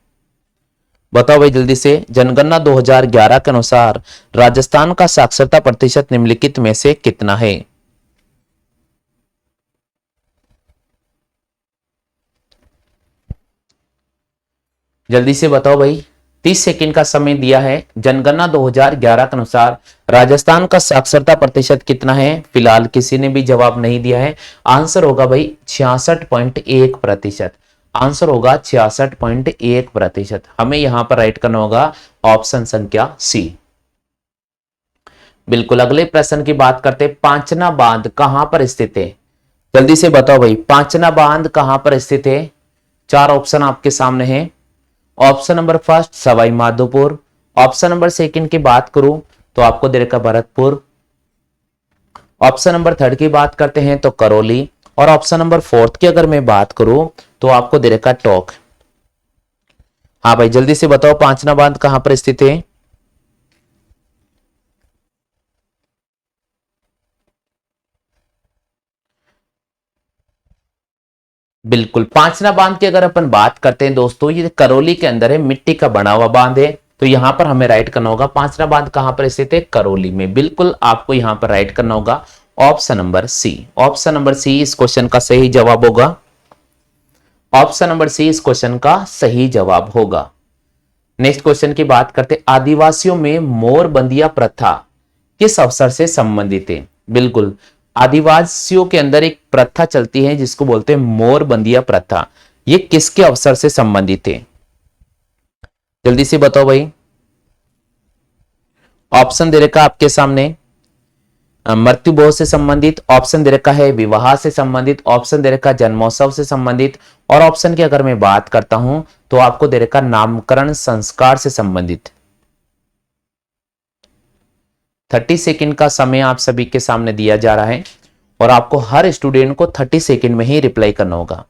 बताओ भाई जल्दी से, जनगणना 2011 के अनुसार राजस्थान का साक्षरता प्रतिशत निम्नलिखित में से कितना है? जल्दी से बताओ भाई, 30 सेकंड का समय दिया है। जनगणना 2011 के अनुसार राजस्थान का साक्षरता प्रतिशत कितना है? फिलहाल किसी ने भी जवाब नहीं दिया है। आंसर होगा भाई 66.1%। आंसर होगा 66.1%। हमें यहां पर राइट करना होगा ऑप्शन संख्या सी। बिल्कुल अगले प्रश्न की बात करते हैं। पांचना बांध कहां पर स्थित है? जल्दी से बताओ भाई, पांचना बांध कहां पर स्थित है? चार ऑप्शन आपके सामने हैं। Option number first Sawai Madhopur, option number second की बात करूं तो आपको दे रखा भरतपुर, ऑप्शन नंबर थर्ड की बात करते हैं तो करौली, और ऑप्शन नंबर फोर्थ की अगर मैं बात करूं तो आपको दे रखा टोंक। हाँ भाई जल्दी से बताओ, पांचना बांध कहां पर स्थित है? बिल्कुल, पांचना बांध की अगर अपन बात करते हैं दोस्तों, ये करौली के अंदर है, मिट्टी का बना हुआ बांध है। तो यहां पर हमें राइट करना होगा पांचना बांध कहां पर स्थित है? करौली में। बिल्कुल आपको यहां पर राइट करना होगा option number C. Option number C इस क्वेश्चन का सही जवाब होगा। ऑप्शन नंबर सी इस क्वेश्चन का सही जवाब होगा। नेक्स्ट क्वेश्चन की बात करते, आदिवासियों में मोरबंदिया प्रथा किस अवसर से संबंधित है? बिल्कुल, आदिवासियों के अंदर एक प्रथा चलती है जिसको बोलते हैं मोरबंदिया प्रथा। ये किसके अवसर से संबंधित है? जल्दी से बताओ भाई। ऑप्शन दे रखा आपके सामने, मृत्यु भोज से संबंधित, ऑप्शन दे रखा है विवाह से संबंधित, ऑप्शन दे रखा जन्मोत्सव से संबंधित, और ऑप्शन की अगर मैं बात करता हूं तो आपको दे रखा नामकरण संस्कार से संबंधित। 30 सेकंड का समय आप सभी के सामने दिया जा रहा है और आपको हर स्टूडेंट को 30 सेकंड में ही रिप्लाई करना होगा।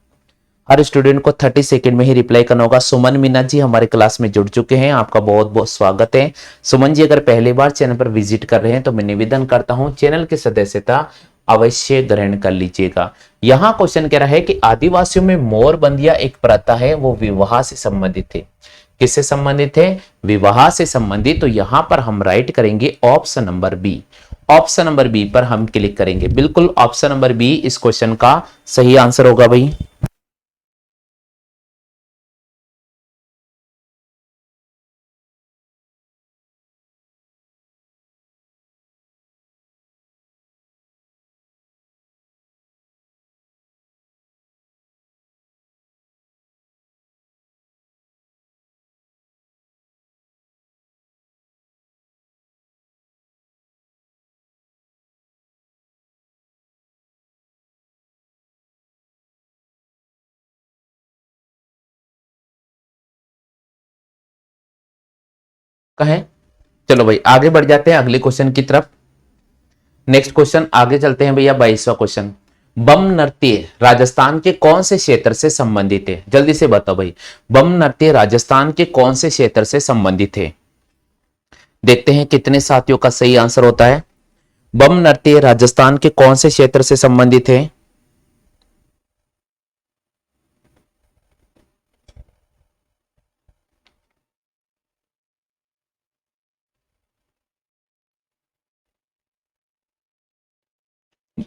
हर स्टूडेंट को 30 सेकंड में ही रिप्लाई करना होगा। सुमन मीना जी हमारे क्लास में जुड़ चुके हैं, आपका बहुत बहुत स्वागत है। सुमन जी अगर पहली बार चैनल पर विजिट कर रहे हैं तो मैं निवेदन करता हूं चैनल की सदस्यता अवश्य ग्रहण कर लीजिएगा। यहां क्वेश्चन कह रहा है कि आदिवासियों में मोरबंदिया एक प्रथा है, वो विवाह से संबंधित है। किससे संबंधित है? विवाह से संबंधित। तो यहां पर हम राइट करेंगे option number B. Option number B पर हम क्लिक करेंगे। बिल्कुल ऑप्शन नंबर बी इस क्वेश्चन का सही आंसर होगा भाई। कहें, चलो भाई आगे बढ़ जाते हैं अगले क्वेश्चन की तरफ। नेक्स्ट क्वेश्चन आगे चलते हैं भैया। 22वां क्वेश्चन, बम नृत्य राजस्थान के कौन से क्षेत्र से संबंधित है? जल्दी से बताओ भाई, बम नृत्य राजस्थान के कौन से क्षेत्र से संबंधित है? देखते हैं कितने साथियों का सही आंसर होता है। बम नृत्य राजस्थान के कौन से क्षेत्र से संबंधित है?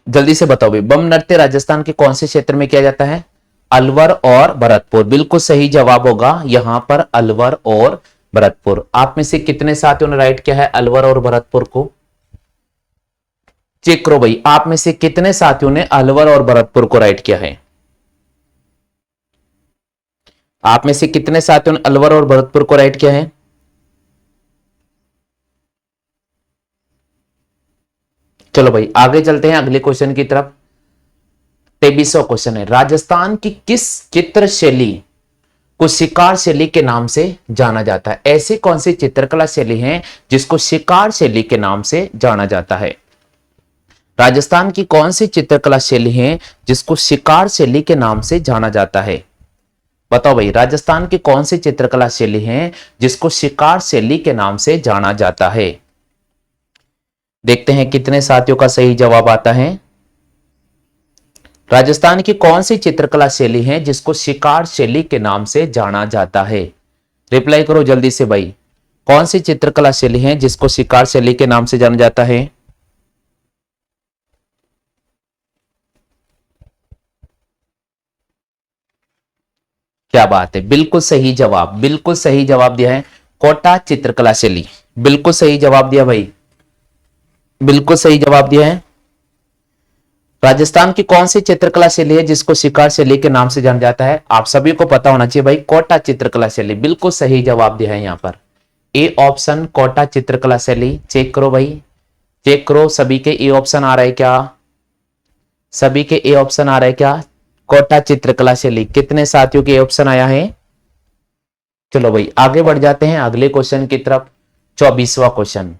जल्दी से बताओ भाई, बम नृत्य राजस्थान के कौन से क्षेत्र में किया जाता है? अलवर और भरतपुर। बिल्कुल सही जवाब होगा यहां पर अलवर और भरतपुर। आप में से कितने साथियों ने राइट किया है अलवर और भरतपुर को? चेक करो भाई, आप में से कितने साथियों ने अलवर और भरतपुर को राइट किया है? आप में से कितने साथियों ने अलवर और भरतपुर को राइट किया है? चलो भाई आगे चलते हैं अगले क्वेश्चन की तरफ। 23वां क्वेश्चन है, राजस्थान की किस चित्र शैली को शिकार शैली के नाम से जाना जाता है? ऐसी कौन सी चित्रकला शैली है जिसको शिकार शैली के नाम से जाना जाता है? राजस्थान की कौन सी चित्रकला शैली है जिसको शिकार शैली के नाम से जाना जाता है? बताओ भाई, राजस्थान की कौन सी चित्रकला शैली है जिसको शिकार शैली के नाम से जाना जाता है? देखते हैं कितने साथियों का सही जवाब आता है। राजस्थान की कौन सी चित्रकला शैली है जिसको शिकार शैली के नाम से जाना जाता है? रिप्लाई करो जल्दी से भाई, कौन सी चित्रकला शैली है जिसको शिकार शैली के नाम से जाना जाता है? क्या बात है, बिल्कुल सही जवाब, बिल्कुल सही जवाब दिया है, कोटा चित्रकला शैली। बिल्कुल सही जवाब दिया भाई, बिल्कुल सही जवाब दिया है। राजस्थान की कौन सी चित्रकला शैली है जिसको शिकार शैली के नाम से जाना जाता है? आप सभी को पता होना चाहिए भाई, कोटा चित्रकला शैली। बिल्कुल सही जवाब दिया है यहां पर, ए ऑप्शन कोटा चित्रकला शैली। चेक करो भाई, चेक करो, सभी के ए ऑप्शन आ रहा है क्या? सभी के ए ऑप्शन आ रहा है क्या? कोटा चित्रकला शैली, कितने साथियों के ए ऑप्शन आया है? चलो भाई आगे बढ़ जाते हैं अगले क्वेश्चन की तरफ। 24वां क्वेश्चन,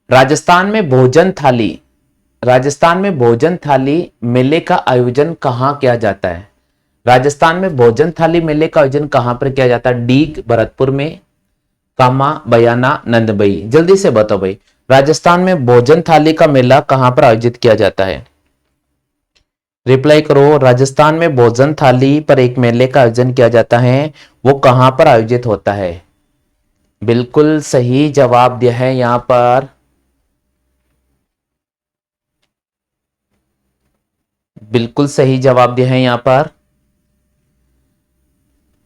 राजस्थान में भोजन थाली, राजस्थान में भोजन थाली मेले का आयोजन कहां किया जाता है? राजस्थान में भोजन थाली मेले का आयोजन कहां पर किया जाता है? डीग भरतपुर में, कामा, बयाना, नंदबई। जल्दी से बताओ भाई, राजस्थान में भोजन थाली का मेला कहां पर आयोजित किया जाता है? रिप्लाई करो, राजस्थान में भोजन थाली पर एक मेले का आयोजन किया जाता है, वो कहां पर आयोजित होता है? बिल्कुल सही जवाब दिया है यहां पर, बिल्कुल सही जवाब दिया है यहां पर,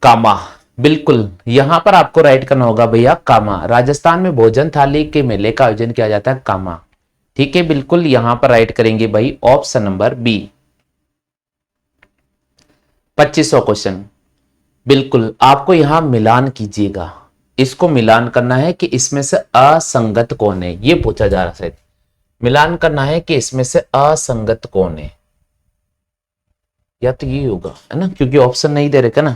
कामा। बिल्कुल यहां पर आपको राइट करना होगा भैया, कामा। राजस्थान में भोजन थाली के मेले का आयोजन किया जाता है, कामा। ठीक है, बिल्कुल यहां पर राइट करेंगे भाई, ऑप्शन नंबर बी। 25वां क्वेश्चन, बिल्कुल आपको यहां मिलान कीजिएगा, इसको मिलान करना है कि इसमें से असंगत कौन है, ये पूछा जा रहा है। मिलान करना है कि इसमें से असंगत कौन है, या तो ये होगा है ना, क्योंकि ऑप्शन नहीं दे रहे ना।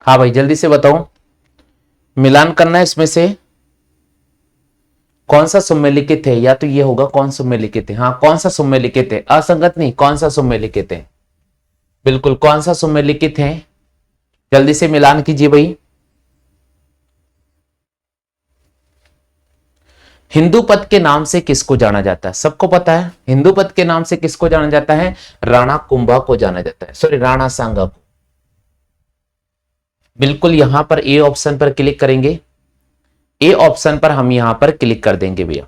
हाँ भाई जल्दी से बताओ, मिलान करना है इसमें से कौन सा सुमेलिखित है, या तो ये होगा कौन सुमेलिखित है। हाँ कौन सा सुमेलिखित है, असंगत नहीं, कौन सा सुमेलिखित है? बिल्कुल कौन सा सुमेलिखित है, जल्दी से मिलान कीजिए भाई। हिंदू पद के नाम से किसको जाना जाता है? सबको पता है, हिंदू पद के नाम से किसको जाना जाता है? राणा कुंभा को जाना जाता है, सॉरी राणा सांगा को। बिल्कुल यहां पर ए ऑप्शन पर क्लिक करेंगे, ए ऑप्शन पर हम यहां पर क्लिक कर देंगे भैया।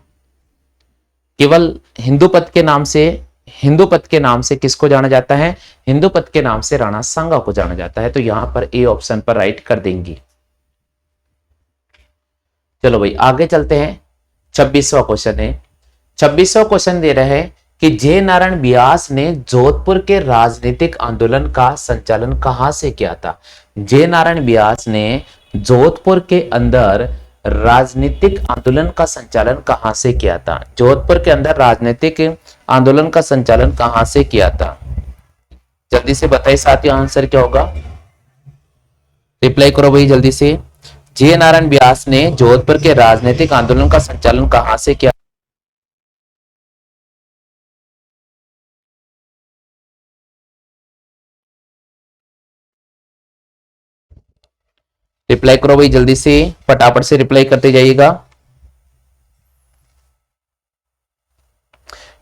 केवल हिंदू पद के नाम से, हिंदू पद के नाम से किसको जाना जाता है? हिंदू पद के नाम से राणा सांगा को जाना जाता है, तो यहां पर ए ऑप्शन पर राइट कर देंगे। चलो भाई आगे चलते हैं, 26वां क्वेश्चन है। 26वां क्वेश्चन दे रहे हैं कि जय नारायण व्यास ने जोधपुर के राजनीतिक आंदोलन का संचालन कहां से किया था? जय नारायण व्यास ने जोधपुर के अंदर राजनीतिक आंदोलन का संचालन कहां से किया था? जोधपुर के अंदर राजनीतिक आंदोलन का संचालन कहां से किया था? जल्दी से बताइए साथियों, आंसर क्या होगा? रिप्लाई करो भाई जल्दी से। जय नारायण व्यास ने जोधपुर के राजनीतिक आंदोलन का संचालन कहां से किया? रिप्लाई करो भाई जल्दी से, फटाफट से रिप्लाई करते जाइएगा।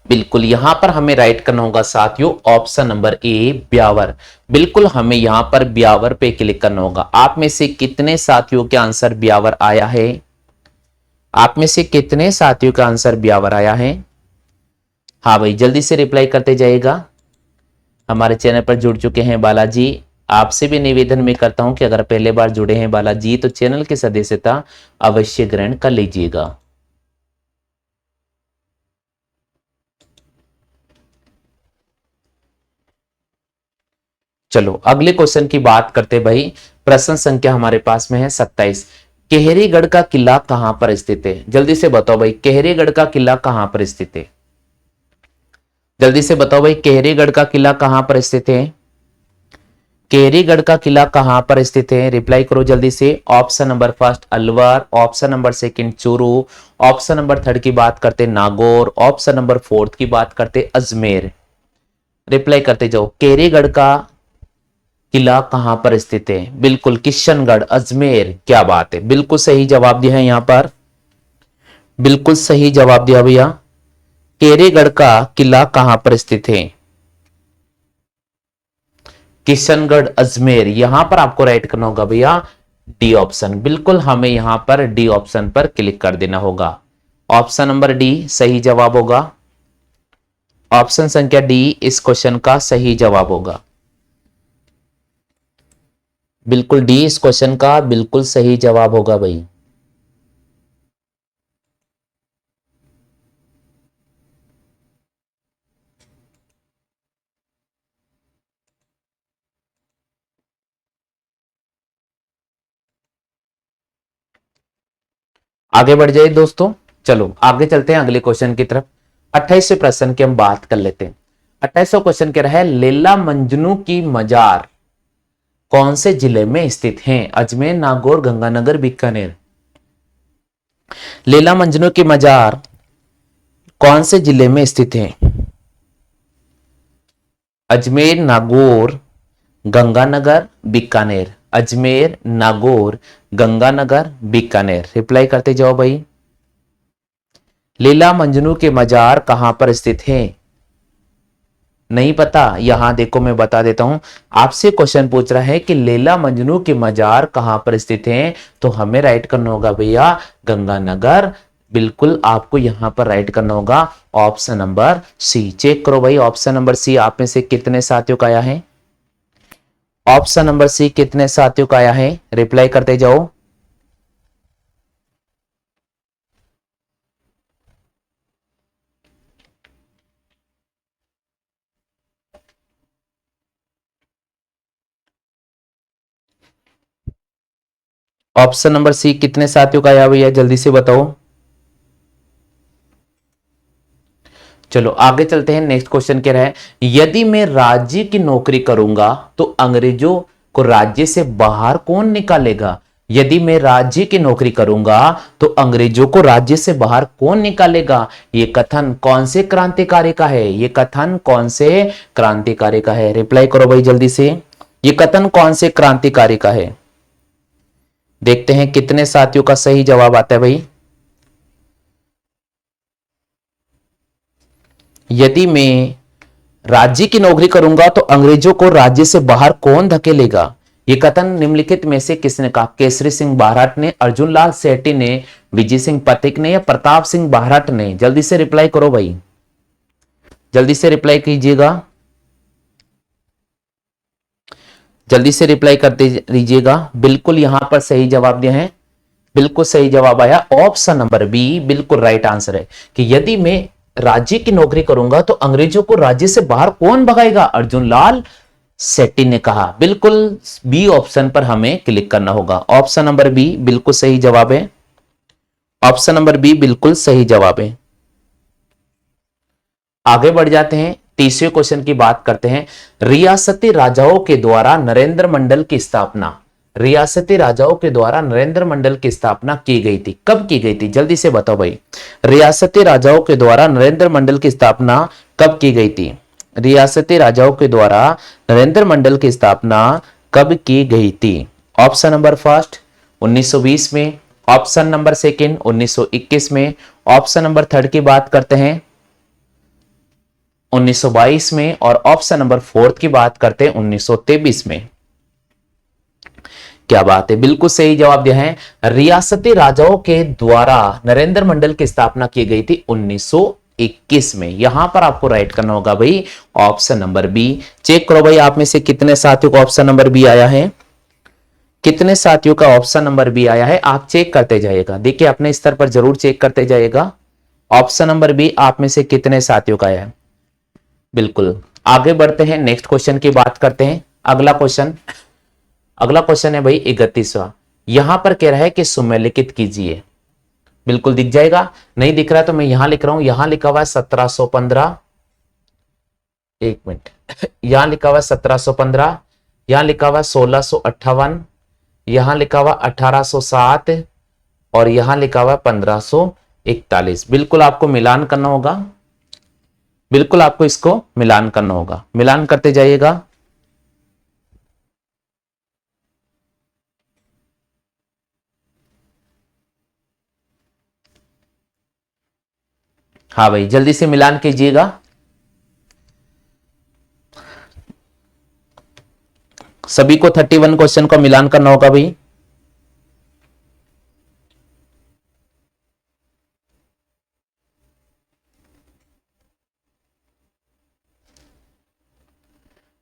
बिल्कुल यहां पर हमें राइट करना होगा साथियों, ऑप्शन नंबर ए ब्यावर। बिल्कुल हमें यहां पर ब्यावर पे क्लिक करना होगा। आप में से कितने साथियों के आंसर ब्यावर आया है? आप में से कितने साथियों का आंसर ब्यावर आया है? हाँ भाई जल्दी से रिप्लाई करते जाइएगा। हमारे चैनल पर जुड़ चुके हैं बालाजी, आपसे भी निवेदन में करता हूं कि अगर पहले बार जुड़े हैं बालाजी तो चैनल की सदस्यता अवश्य ग्रहण कर लीजिएगा। चलो अगले क्वेश्चन की बात करते भाई। प्रश्न संख्या हमारे पास में है 27। केहरीगढ़ का किला कहां पर स्थित है? जल्दी से बताओ भाई, केहरीगढ़ का किला कहां पर स्थित है? जल्दी से बताओ भाई, केहरीगढ़ का किला कहां पर स्थित है? केहरीगढ़ का किला कहां पर स्थित है? रिप्लाई करो जल्दी से। Option number first Alwar, option number second Churu, option number third की बात करते नागौर, ऑप्शन नंबर फोर्थ की बात करते अजमेर। रिप्लाई करते जाओ। केहरीगढ़ का किला कहां पर स्थित है? बिल्कुल किशनगढ़, अजमेर। क्या बात है, बिल्कुल सही जवाब दिया है यहां पर, बिल्कुल सही जवाब दिया भैया। केहरीगढ़ का किला कहां पर स्थित है? किशनगढ़, अजमेर। यहां पर आपको राइट करना होगा भैया डी ऑप्शन। बिल्कुल हमें यहां पर डी ऑप्शन पर क्लिक कर देना होगा। ऑप्शन नंबर डी सही जवाब होगा। ऑप्शन संख्या डी इस क्वेश्चन का सही जवाब होगा। बिल्कुल डी इस क्वेश्चन का बिल्कुल सही जवाब होगा भाई। आगे बढ़ जाइए दोस्तों। चलो आगे चलते हैं अगले क्वेश्चन की तरफ। 28वें प्रश्न की हम बात कर लेते हैं। 28वां क्वेश्चन कह रहा है लैला मजनू की मजार कौन से जिले में स्थित है? अजमेर, नागौर, गंगानगर, बीकानेर। लैला मजनू की मजार कौन से जिले में स्थित है? अजमेर, नागौर, गंगानगर, बीकानेर। अजमेर, नागौर, गंगानगर, बीकानेर। रिप्लाई करते जाओ भाई। लैला मजनू के मजार कहां पर स्थित है? नहीं पता? यहां देखो मैं बता देता हूं। आपसे क्वेश्चन पूछ रहा है कि लैला मजनू के मजार कहां पर स्थित है, तो हमें राइट करना होगा भैया गंगानगर। बिल्कुल आपको यहां पर राइट करना होगा ऑप्शन नंबर सी। चेक करो भाई ऑप्शन नंबर सी आप में से कितने साथियों का आया है? ऑप्शन नंबर सी कितने साथियों का आया है? रिप्लाई करते जाओ। ऑप्शन नंबर सी कितने साथियों का आया भैया? जल्दी से बताओ। चलो आगे चलते हैं। नेक्स्ट क्वेश्चन कह रहा है यदि मैं राज्य की नौकरी करूंगा तो अंग्रेजों को राज्य से बाहर कौन निकालेगा? यदि मैं राज्य की नौकरी करूंगा तो अंग्रेजों को राज्य से बाहर कौन निकालेगा? ये कथन कौन से क्रांतिकारी का है? ये कथन कौन से क्रांतिकारी का है? रिप्लाई करो भाई जल्दी से। ये कथन कौन से क्रांतिकारी का है? देखते हैं कितने साथियों का सही जवाब आता है भाई। यदि मैं राज्य की नौकरी करूंगा तो अंग्रेजों को राज्य से बाहर कौन धकेलेगा? यह कथन निम्नलिखित में से किसने कहा? केसरी सिंह बारहट ने, अर्जुन लाल सेठी ने, विजय सिंह पथिक ने या प्रताप सिंह बारहट ने? जल्दी से रिप्लाई करो भाई, जल्दी से रिप्लाई कीजिएगा, जल्दी से रिप्लाई करते दीजिएगा। बिल्कुल यहां पर सही जवाब दिया है, बिल्कुल सही जवाब आया ऑप्शन नंबर बी। बिल्कुल राइट आंसर है कि यदि मैं राज्य की नौकरी करूंगा तो अंग्रेजों को राज्य से बाहर कौन भगाएगा? अर्जुन लाल सेठी ने कहा। बिल्कुल बी ऑप्शन पर हमें क्लिक करना होगा। ऑप्शन नंबर बी बिल्कुल सही जवाब है। ऑप्शन नंबर बी बिल्कुल सही जवाब है। आगे बढ़ जाते हैं। 30वें क्वेश्चन की बात करते हैं। रियासती राजाओं के द्वारा नरेंद्र मंडल की स्थापना, रियासती राजाओं के द्वारा नरेंद्र मंडल की स्थापना की गई थी, कब की गई थी? जल्दी से बताओ भाई। रियासती राजाओं के द्वारा नरेंद्र मंडल की स्थापना कब की गई थी? रियासती राजाओं के द्वारा नरेंद्र मंडल की स्थापना कब की गई थी? ऑप्शन नंबर फर्स्ट 1920 में, ऑप्शन नंबर सेकंड 1921 में, ऑप्शन नंबर थर्ड की बात करते हैं 1922 में, और ऑप्शन नंबर फोर्थ की बात करते हैं 1923 में। क्या बात है, बिल्कुल सही जवाब दिया है। रियासती राजाओं के द्वारा नरेंद्र मंडल की स्थापना की गई थी 1921 में। यहां पर आपको राइट करना होगा भाई ऑप्शन नंबर बी। चेक करो भाई आप में से कितने साथियों का ऑप्शन नंबर बी आया है? कितने साथियों का ऑप्शन नंबर बी आया है? आप चेक करते जाइएगा, देखिए अपने स्तर पर जरूर चेक करते जाइएगा। ऑप्शन नंबर बी आप में से कितने साथियों का आया है? बिल्कुल। आगे बढ़ते हैं, नेक्स्ट क्वेश्चन की बात करते हैं। अगला क्वेश्चन है भाई 31वां। यहां पर कह रहा है कि सुमेलिखित कीजिए। बिल्कुल दिख जाएगा, नहीं दिख रहा तो मैं यहां लिख रहा हूं। यहां लिखा हुआ है 1715, एक मिनट, यहां लिखा हुआ है 1715, यहां लिखा हुआ है 1658, यहां लिखा हुआ 1807 और यहां लिखा हुआ है 1541। बिल्कुल आपको मिलान करना होगा, बिल्कुल आपको इसको मिलान करना होगा, मिलान करते जाइएगा। हाँ भाई जल्दी से मिलान कीजिएगा। सभी को 31 क्वेश्चन का मिलान करना होगा भाई।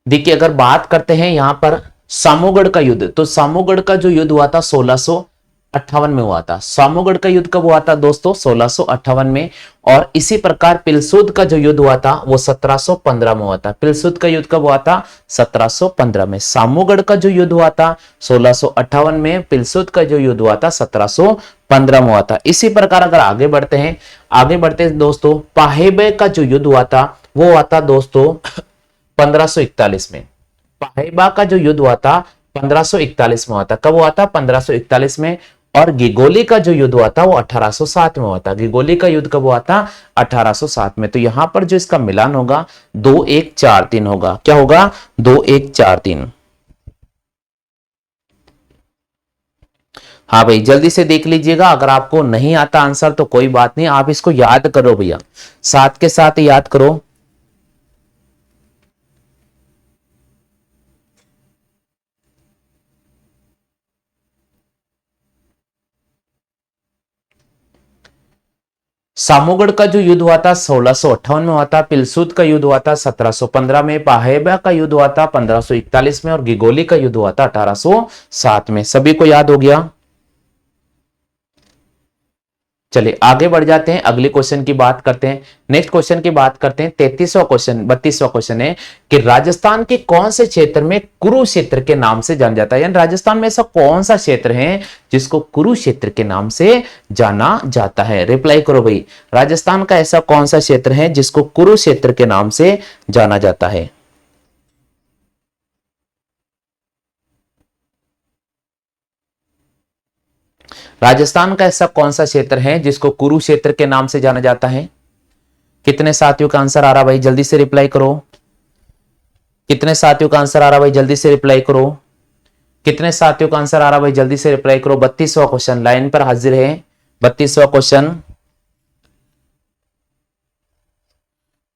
देखिए अगर बात करते हैं यहां पर सामूगढ़ का युद्ध, तो सामूगढ़ का जो युद्ध हुआ था 1658 में हुआ था। सामूगढ़ का युद्ध कब हुआ था दोस्तों? 1658 में। और इसी प्रकार पिलसूद का जो युद्ध हुआ था वो 1715 में हुआ था। पिलसूद का युद्ध कब हुआ था? 1715 में। सामूगढ़ का जो युद्ध हुआ था 1658 में, पिलसूद का जो युद्ध हुआ था 1715 में हुआ था। इसी प्रकार अगर आगे बढ़ते हैं, दोस्तों, पाहेबे का जो युद्ध हुआ था वो हुआ था दोस्तों 1541 में। पाहेबा का जो युद्ध हुआ था 1541 में हुआ था। कब हुआ था? 1541 में। और गिगोली का जो युद्ध हुआ था वो 1807 में हुआ था। गिगोली का युद्ध कब हुआ था? 1807 में। तो यहां पर जो इसका मिलान होगा 2143 होगा। क्या होगा? 2143। हाँ भाई जल्दी से देख लीजिएगा। अगर आपको नहीं आता आंसर तो कोई बात नहीं, आप इसको याद करो भैया, साथ के साथ याद करो। सामूगढ़ का जो युद्ध हुआ था 1658 में हुआ था। पिलसूद का युद्ध हुआ था 1715 में। पाहेबा का युद्ध हुआ था 1541 में। और गिगोली का युद्ध हुआ था 1807 में। सभी को याद हो गया? चलिए आगे बढ़ जाते हैं, अगले क्वेश्चन की बात करते हैं। नेक्स्ट क्वेश्चन की बात करते हैं। 32वां क्वेश्चन है कि राजस्थान के कौन से क्षेत्र में कुरुक्षेत्र के नाम से जाना जाता है? यानी राजस्थान में ऐसा कौन सा क्षेत्र है जिसको कुरुक्षेत्र के नाम से जाना जाता है? रिप्लाई करो भाई, राजस्थान का ऐसा कौन सा क्षेत्र है जिसको कुरुक्षेत्र के नाम से जाना जाता है? राजस्थान का ऐसा कौन सा क्षेत्र है जिसको कुरुक्षेत्र के नाम से जाना जाता है? कितने साथियों का आंसर आ रहा भाई? जल्दी से रिप्लाई करो। कितने साथियों का आंसर आ रहा भाई? जल्दी से रिप्लाई करो। कितने साथियों का आंसर आ रहा भाई? जल्दी से रिप्लाई करो। 32वां क्वेश्चन लाइन पर हाजिर है। 32वां क्वेश्चन।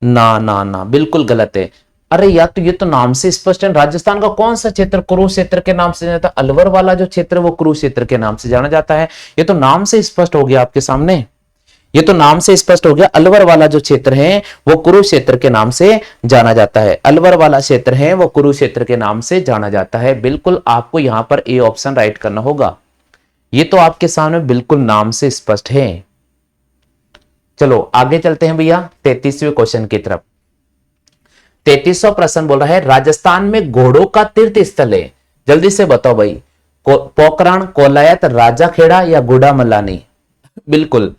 ना ना ना, बिल्कुल गलत है। अरे यार तो ये तो नाम से स्पष्ट है। राजस्थान का कौन सा क्षेत्र कुरुक्षेत्र के नाम से जाना जाता है? अलवर वाला जो क्षेत्र वो कुरुक्षेत्र के नाम से जाना जाता है। ये तो नाम से स्पष्ट हो गया आपके सामने, ये तो नाम से स्पष्ट हो गया। अलवर वाला जो क्षेत्र है वो कुरुक्षेत्र के नाम से जाना जाता है। अलवर वाला क्षेत्र है वो कुरुक्षेत्र के नाम से जाना जाता है। बिल्कुल आपको यहां पर ए ऑप्शन राइट करना होगा। ये तो आपके सामने बिल्कुल नाम से स्पष्ट है। चलो आगे चलते हैं भैया 33वें क्वेश्चन की तरफ। 33वां प्रश्न बोल रहा है राजस्थान में घोड़ों का तीर्थ स्थल है। जल्दी से बताओ भाई, पोखरण, कोलायत, राजाखेड़ा या गुड़ामलानी? बिल्कुल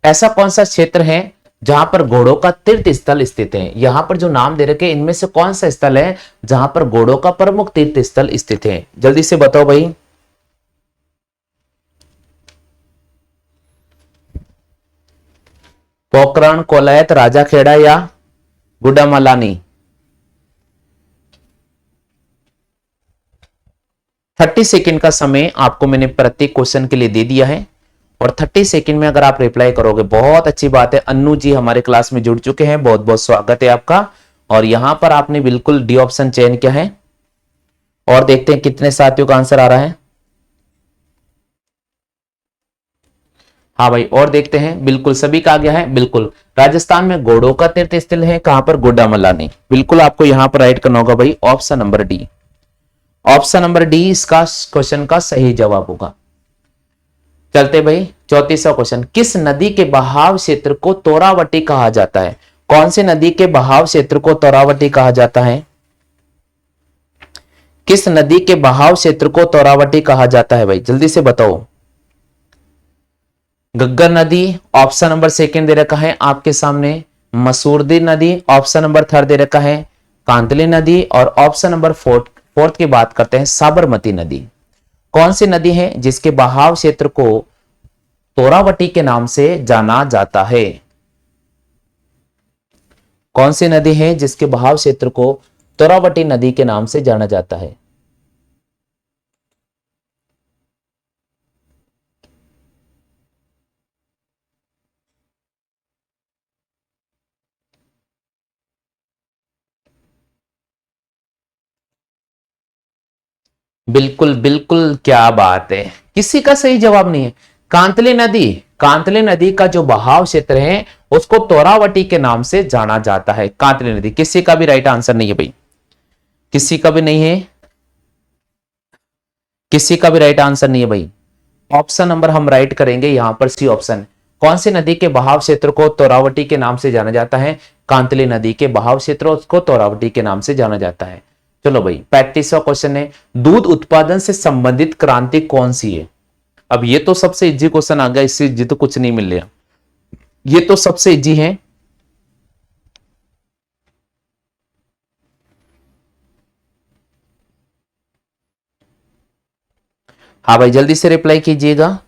ऐसा कौन सा क्षेत्र है जहां पर घोड़ों का तीर्थ स्थल स्थित है? यहां पर जो नाम दे रखे इनमें से कौन सा स्थल है जहां पर घोड़ों का प्रमुख तीर्थ स्थल स्थित है? जल्दी से बताओ भाई। पोखरण, कोलायत, राजाखेड़ा या गुड़ामलानी? 30 सेकंड का समय आपको मैंने प्रत्येक क्वेश्चन के लिए दे दिया है और 30 सेकंड में अगर आप रिप्लाई करोगे बहुत अच्छी बात है। अन्नू जी हमारे क्लास में जुड़ चुके हैं, बहुत बहुत स्वागत है आपका। और यहां पर आपने बिल्कुल डी ऑप्शन चयन किया है। और देखते हैं कितने साथियों का आंसर आ रहा है। हाँ भाई और देखते हैं, बिल्कुल सभी का आ गया है। बिल्कुल राजस्थान में घोड़ों का तीर्थ स्थल है कहां पर? गुड़ामलानी। बिल्कुल आपको यहां पर राइट करना होगा भाई option number D. Option number D इसका क्वेश्चन का सही जवाब होगा। चलते भाई 34वां क्वेश्चन। किस नदी के बहाव क्षेत्र को तोरावटी कहा जाता है? कौन सी नदी के बहाव क्षेत्र को तोरावटी कहा जाता है? किस नदी के बहाव क्षेत्र को तोरावटी कहा जाता है भाई, जल्दी से बताओ। गग्गर नदी ऑप्शन नंबर सेकंड दे रखा है आपके सामने, मसूरदी नदी ऑप्शन नंबर थर्ड दे रखा है, कांतली नदी, और ऑप्शन नंबर फोर्थ की बात करते हैं साबरमती नदी। कौन सी नदी है जिसके बहाव क्षेत्र को तोरावटी के नाम से जाना जाता है? कौन सी नदी है जिसके बहाव क्षेत्र को तोरावटी नदी के नाम से जाना जाता है? बिल्कुल बिल्कुल, क्या बात है, किसी का सही जवाब नहीं है। कांतली नदी, कांतली नदी का जो बहाव क्षेत्र है उसको तोरावटी के नाम से जाना जाता है। कांतली नदी, किसी का भी राइट आंसर नहीं है भाई, किसी का भी नहीं है, किसी का भी राइट आंसर नहीं है भाई। ऑप्शन नंबर हम राइट करेंगे यहां पर, सी ऑप्शन। कौन सी नदी के बहाव क्षेत्र को तोरावटी के नाम से जाना जाता है? कांतली नदी के बहाव क्षेत्र उसको तोरावटी के नाम से जाना जाता है। चलो भाई 35वां क्वेश्चन है, दूध उत्पादन से संबंधित क्रांति कौन सी है? अब ये तो सबसे इजी क्वेश्चन आ गया, इससे इजी तो कुछ नहीं मिल रहा, ये तो सबसे इजी है। हाँ भाई जल्दी से रिप्लाई कीजिएगा।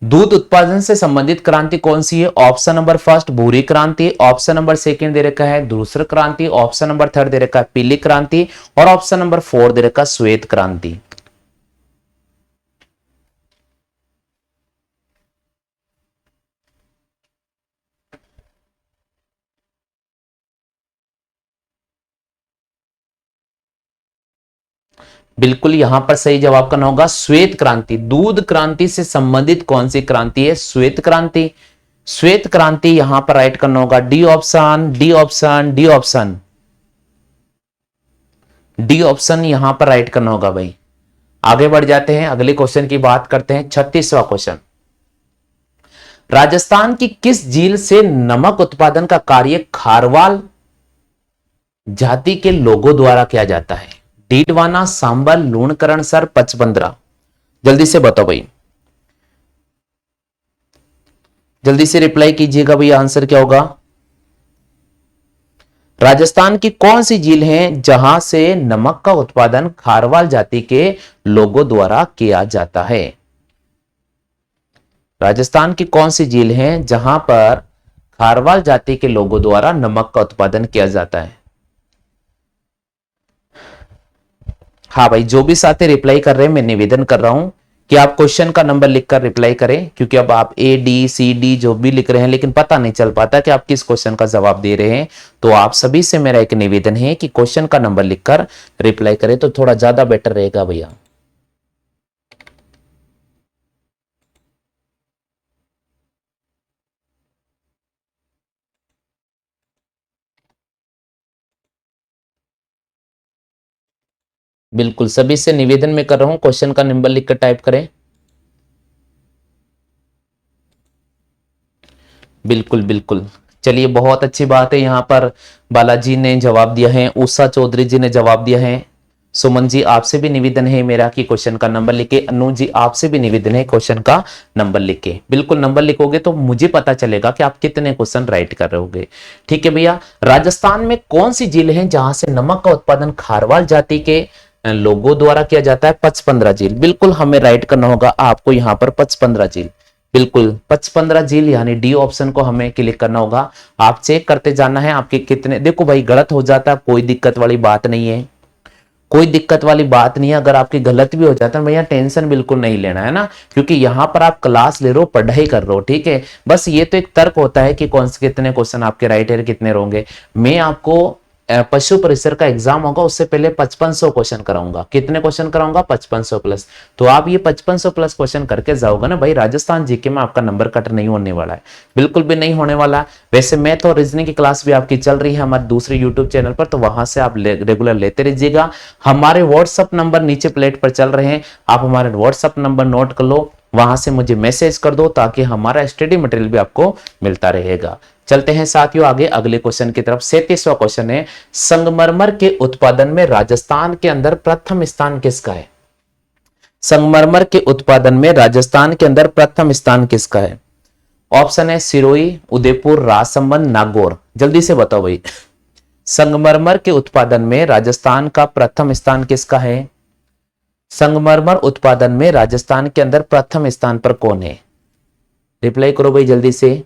दूध उत्पादन से संबंधित क्रांति कौन सी है? ऑप्शन नंबर फर्स्ट भूरी क्रांति, ऑप्शन नंबर सेकंड दे रखा है धूसर क्रांति, ऑप्शन नंबर थर्ड दे रखा है पीली क्रांति, और ऑप्शन नंबर फोर दे रखा है श्वेत क्रांति। बिल्कुल यहां पर सही जवाब करना होगा श्वेत क्रांति। दूध क्रांति से संबंधित कौन सी क्रांति है? श्वेत क्रांति। श्वेत क्रांति यहां पर राइट करना होगा, D option, D option, D option, D option यहां पर राइट करना होगा भाई। आगे बढ़ जाते हैं, अगले क्वेश्चन की बात करते हैं। 36वां क्वेश्चन, राजस्थान की किस झील से नमक उत्पादन का कार्य खारवाल जाति के लोगों द्वारा किया जाता है? डीडवाना, सांबल, लूणकरण, सर, पचपंद्रा। जल्दी से बताओ भाई, जल्दी से रिप्लाई कीजिएगा भाई, आंसर क्या होगा? राजस्थान की कौन सी झील है जहां से नमक का उत्पादन खारवाल जाति के लोगों द्वारा किया जाता है? राजस्थान की कौन सी झील है जहां पर खारवाल जाति के लोगों द्वारा नमक का उत्पादन किया जाता है? हाँ भाई जो भी साथी रिप्लाई कर रहे हैं मैं निवेदन कर रहा हूं कि आप क्वेश्चन का नंबर लिखकर रिप्लाई करें, क्योंकि अब आप ए डी सी डी जो भी लिख रहे हैं लेकिन पता नहीं चल पाता कि आप किस क्वेश्चन का जवाब दे रहे हैं। तो आप सभी से मेरा एक निवेदन है कि क्वेश्चन का नंबर लिखकर रिप्लाई करें तो थोड़ा ज्यादा बेटर रहेगा भैया। बिल्कुल सभी से निवेदन में कर रहा हूं, क्वेश्चन का नंबर लिखकर टाइप करें। बिल्कुल बिल्कुल, चलिए बहुत अच्छी बात है। यहाँ पर बालाजी ने जवाब दिया है, उषा चौधरी जी ने जवाब दिया है, सुमन जी आपसे भी निवेदन है मेरा कि क्वेश्चन का नंबर लिखे, अनु जी आपसे भी निवेदन है क्वेश्चन का नंबर लिखे। बिल्कुल नंबर लिखोगे तो मुझे पता चलेगा कि आप कितने क्वेश्चन राइट कर रहे होगे। ठीक है भैया, राजस्थान में कौन सी झील है जहां से नमक का उत्पादन खारवाल जाति के लोगों द्वारा किया जाता है? पचपंद्रा झील। बिल्कुल हमें राइट करना होगा आपको यहाँ पर पचपंद्रा झील। बिल्कुल पचपंद्रा झील यानी डी ऑप्शन को हमें क्लिक करना होगा। आप चेक करते जाना है आपके कितने, देखो भाई गलत हो जाता है कोई दिक्कत वाली बात नहीं है, कोई दिक्कत वाली बात नहीं है। अगर आपकी गलत भी हो जाता है भैया टेंशन बिल्कुल नहीं लेना है ना, क्योंकि यहाँ पर आप क्लास ले रहे हो, पढ़ाई कर रहे हो। ठीक है, बस ये तो एक तर्क होता है कि कौन से कितने क्वेश्चन आपके राइट है कितने होंगे। मैं आपको पशु परिसर का एग्जाम होगा उससे पहले 5500 क्वेश्चन कराऊंगा। कितने क्वेश्चन कराऊंगा? 5500 प्लस। तो आप ये 5500 प्लस क्वेश्चन करके जाओगे ना भाई, राजस्थान जीके में आपका नंबर कट नहीं होने वाला है, बिल्कुल भी नहीं होने वाला है। वैसे मैथ और रीजनिंग की क्लास भी आपकी चल रही है हमारे दूसरे यूट्यूब चैनल पर, तो वहां से आप रेगुलर लेते रहिएगा। हमारे व्हाट्सअप नंबर नीचे प्लेट पर चल रहे हैं, आप हमारे व्हाट्सअप नंबर नोट कर लो, वहां से मुझे मैसेज कर दो ताकि हमारा स्टडी मटेरियल भी आपको मिलता रहेगा। चलते हैं साथियों आगे अगले क्वेश्चन की तरफ। 37वां क्वेश्चन है, संगमरमर के उत्पादन में राजस्थान के अंदर प्रथम स्थान किसका है? संगमरमर के उत्पादन में राजस्थान के अंदर प्रथम स्थान किसका है? ऑप्शन है सिरोही, उदयपुर, राजसमंद, नागौर। जल्दी से बताओ भाई, संगमरमर के उत्पादन में राजस्थान का प्रथम स्थान किसका है? संगमरमर उत्पादन में राजस्थान के अंदर प्रथम स्थान पर कौन है? रिप्लाई करो भाई जल्दी से।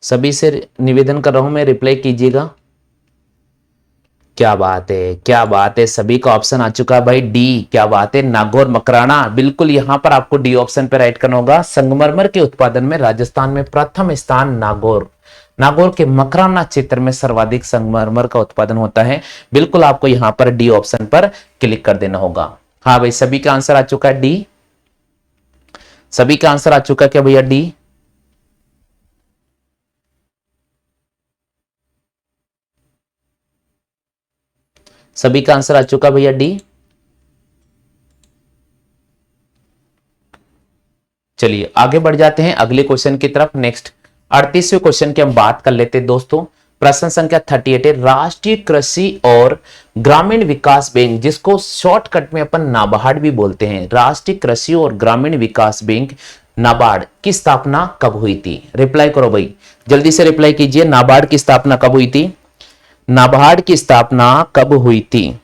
सभी से निवेदन कर रहा हूं मैं, रिप्लाई कीजिएगा। क्या बात है, क्या बात है, सभी का ऑप्शन आ चुका है भाई डी। क्या बात है, नागौर मकराना। बिल्कुल यहां पर आपको डी ऑप्शन पे राइट करना होगा। संगमरमर के उत्पादन में राजस्थान में प्रथम स्थान नागौर। नागौर के मकराना क्षेत्र में सर्वाधिक संगमरमर का उत्पादन होता है। बिल्कुल आपको यहां पर डी ऑप्शन पर क्लिक कर देना होगा। हाँ भाई, सभी का आंसर आ चुका है डी। सभी का आंसर आ चुका है क्या भैया डी? सभी का आंसर आ चुका भैया डी। चलिए आगे बढ़ जाते हैं अगले क्वेश्चन की तरफ। नेक्स्ट 38वें क्वेश्चन की हम बात कर लेते हैं दोस्तों। प्रश्न संख्या 38 है, राष्ट्रीय कृषि और ग्रामीण विकास बैंक, जिसको शॉर्टकट में अपन नाबार्ड भी बोलते हैं, राष्ट्रीय कृषि और ग्रामीण विकास बैंक नाबार्ड की स्थापना कब हुई थी? रिप्लाई करो भाई, जल्दी से रिप्लाई कीजिए। नाबार्ड की स्थापना कब हुई थी? नाबार्ड की स्थापना कब हुई थी?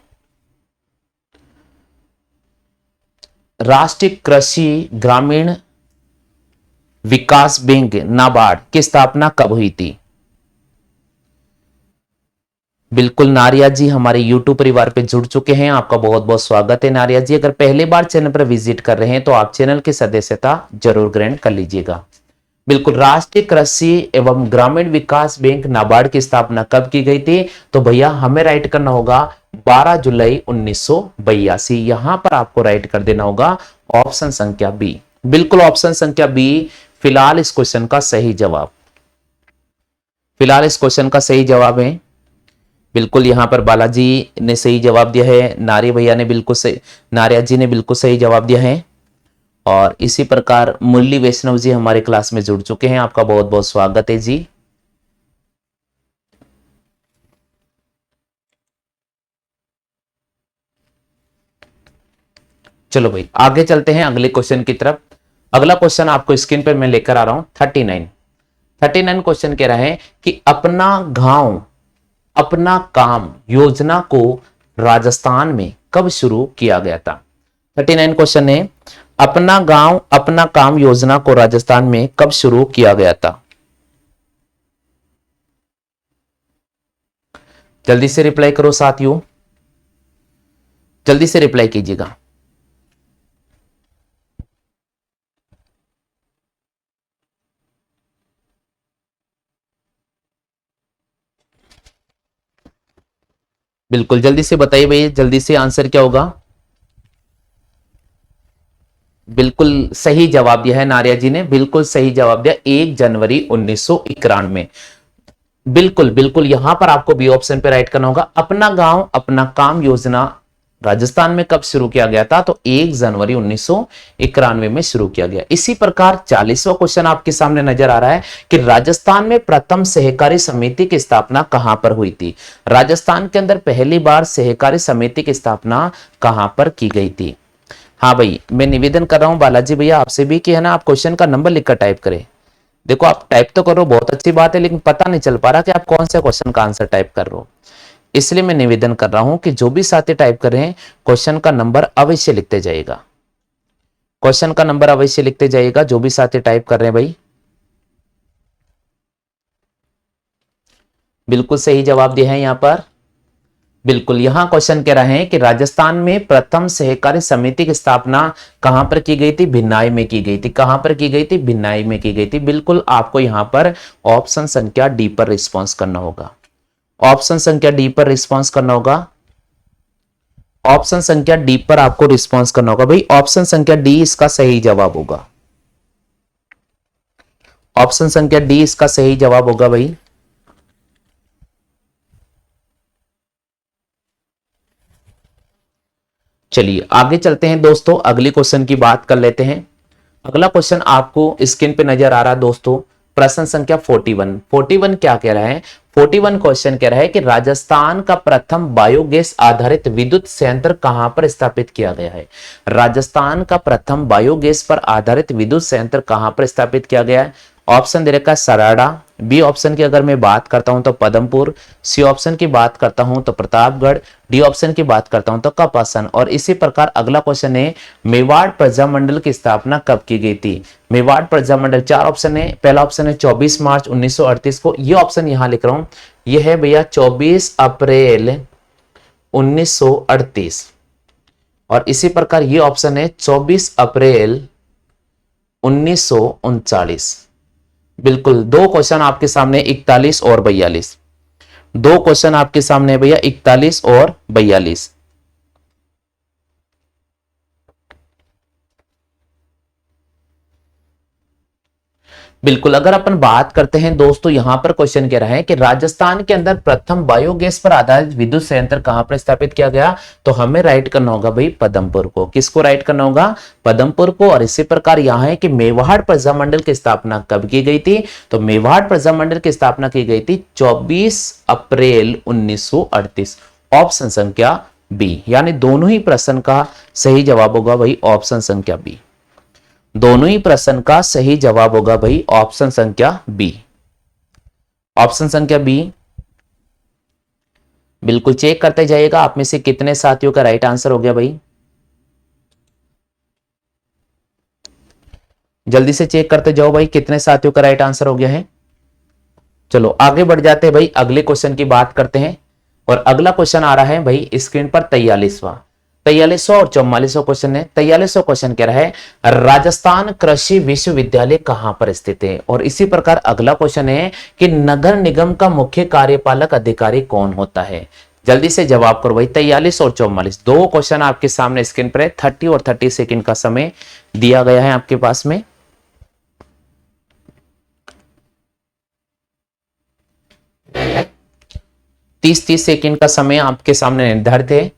राष्ट्रीय कृषि ग्रामीण विकास बैंक नाबार्ड की स्थापना कब हुई थी? बिल्कुल नारिया जी हमारे YouTube परिवार पे जुड़ चुके हैं, आपका बहुत बहुत स्वागत है नारिया जी। अगर पहले बार चैनल पर विजिट कर रहे हैं तो आप चैनल की सदस्यता जरूर ग्रहण कर लीजिएगा। बिल्कुल, राष्ट्रीय कृषि एवं ग्रामीण विकास बैंक नाबार्ड की स्थापना कब की गई थी? तो भैया हमें राइट करना होगा 12 जुलाई 1982। यहां पर आपको राइट कर देना होगा ऑप्शन संख्या बी। बिल्कुल ऑप्शन संख्या बी फिलहाल इस क्वेश्चन का सही जवाब। फिलहाल इस क्वेश्चन का सही जवाब है। बिल्कुल यहां पर बालाजी ने सही जवाब दिया है, नारी भैया ने बिल्कुल सही, नारिया जी ने बिल्कुल सही जवाब दिया है। और इसी प्रकार मुरली वैष्णव जी हमारे क्लास में जुड़ चुके हैं, आपका बहुत बहुत स्वागत है जी। चलो भाई आगे चलते हैं अगले क्वेश्चन की तरफ। अगला क्वेश्चन आपको स्क्रीन पर मैं लेकर आ रहा हूं 39 क्वेश्चन कह रहा है कि अपना गांव अपना काम योजना को राजस्थान में कब शुरू किया गया था? 39 क्वेश्चन है, अपना गांव अपना काम योजना को राजस्थान में कब शुरू किया गया था? जल्दी से रिप्लाई करो साथियों, जल्दी से रिप्लाई कीजिएगा। बिल्कुल जल्दी से बताइए भैया, जल्दी से आंसर क्या होगा? बिल्कुल सही जवाब दिया है नारिया जी ने, बिल्कुल सही जवाब दिया 1 जनवरी 1991। बिल्कुल बिल्कुल यहां पर आपको बी ऑप्शन पे राइट करना होगा। अपना गांव अपना काम योजना राजस्थान में कब शुरू किया गया था? तो 1 जनवरी 1991 में शुरू किया गया। इसी प्रकार 40वां क्वेश्चन आपके सामने नजर आ रहा है कि राजस्थान में प्रथम सहकारी समिति की स्थापना कहां पर हुई थी? राजस्थान के अंदर पहली बार सहकारी समिति की स्थापना कहां पर की गई थी? हाँ भाई, मैं निवेदन कर रहा हूं बालाजी भैया आपसे भी कि है ना, आप क्वेश्चन का नंबर लिखकर टाइप करें। देखो आप टाइप तो करो, बहुत अच्छी बात है, लेकिन पता नहीं चल पा रहा कि आप कौन से क्वेश्चन का आंसर टाइप कर रहे हो। इसलिए मैं निवेदन कर रहा हूं कि जो भी साथी टाइप कर रहे हैं क्वेश्चन का नंबर अवश्य लिखते जाइएगा। क्वेश्चन का नंबर अवश्य लिखते जाइएगा जो भी साथी टाइप कर रहे हैं भाई। बिल्कुल सही जवाब दिया है यहां पर। बिल्कुल यहां क्वेश्चन कह रहे हैं कि राजस्थान में प्रथम सहकारी समिति की स्थापना कहां पर की गई थी? भिन्नाई में की गई थी। कहां पर की गई थी? भिन्नाई में की गई थी। बिल्कुल आपको यहां पर ऑप्शन संख्या डी पर रिस्पॉन्स करना होगा। ऑप्शन संख्या डी पर रिस्पॉन्स करना होगा। ऑप्शन संख्या डी पर आपको रिस्पॉन्स करना होगा भाई। ऑप्शन संख्या डी इसका सही जवाब होगा। ऑप्शन संख्या डी इसका सही जवाब होगा भाई। चलिए आगे चलते हैं दोस्तों, अगले क्वेश्चन की बात कर लेते हैं। अगला क्वेश्चन आपको स्क्रीन पे नजर आ रहा है दोस्तों, प्रश्न संख्या 41। 41 क्या कह रहा है? 41 क्वेश्चन कह रहा है कि राजस्थान का प्रथम बायोगैस आधारित विद्युत संयंत्र कहां पर स्थापित किया गया है? राजस्थान का प्रथम बायोगैस पर आधारित विद्युत संयंत्र कहां पर स्थापित किया गया है? ऑप्शन दे रखा है सराड़ा, बी ऑप्शन की अगर मैं बात करता हूं तो पदमपुर, सी ऑप्शन की बात करता हूं तो प्रतापगढ़, डी ऑप्शन की बात करता हूं तो कपासन। और इसी प्रकार अगला क्वेश्चन है, मेवाड़ प्रजामंडल की स्थापना कब की गई थी? मेवाड़ प्रजामंडल, चार ऑप्शन है। पहला ऑप्शन है 24 मार्च 1938 को, ये ऑप्शन यहां लिख रहा हूं, ये है भैया 24 अप्रैल 1938। और इसी प्रकार ये ऑप्शन है 24 अप्रैल 1939। बिल्कुल, दो क्वेश्चन आपके सामने 41 और 42। दो क्वेश्चन आपके सामने है भैया 41 और 42। बिल्कुल, अगर अपन बात करते हैं दोस्तों, यहां पर क्वेश्चन कह रहा है कि राजस्थान के अंदर प्रथम बायोगैस पर आधारित विद्युत संयंत्र कहां पर स्थापित किया गया, तो हमें राइट करना होगा भाई पदमपुर को। किसको राइट करना होगा? पदमपुर को। और इसी प्रकार यहां है कि मेवाड़ प्रजामंडल की स्थापना कब की गई थी, तो मेवाड़ प्रजामंडल की स्थापना की गई थी 24 अप्रैल 1938। ऑप्शन संख्या बी, यानी दोनों ही प्रश्न का सही जवाब होगा भाई ऑप्शन संख्या बी। दोनों ही प्रश्न का सही जवाब होगा भाई ऑप्शन संख्या बी। ऑप्शन संख्या बी। बिल्कुल चेक करते जाइएगा आप में से कितने साथियों का राइट आंसर हो गया भाई। जल्दी से चेक करते जाओ भाई, कितने साथियों का राइट आंसर हो गया है। चलो आगे बढ़ जाते हैं भाई, अगले क्वेश्चन की बात करते हैं। और अगला क्वेश्चन आ रहा है भाई स्क्रीन पर 43वां। 43वां और 44वां क्वेश्चन है। 43वां क्वेश्चन कह रहा है राजस्थान कृषि विश्वविद्यालय कहां पर स्थित है? और इसी प्रकार अगला क्वेश्चन है कि नगर निगम का मुख्य कार्यपालक अधिकारी कौन होता है? जल्दी से जवाब करो भाई। 43 और 44 दो क्वेश्चन आपके सामने स्क्रीन पर है। 30 और 30 सेकंड का समय दिया गया है आपके पास में। 30-30 सेकंड का समय आपके सामने निर्धारित है।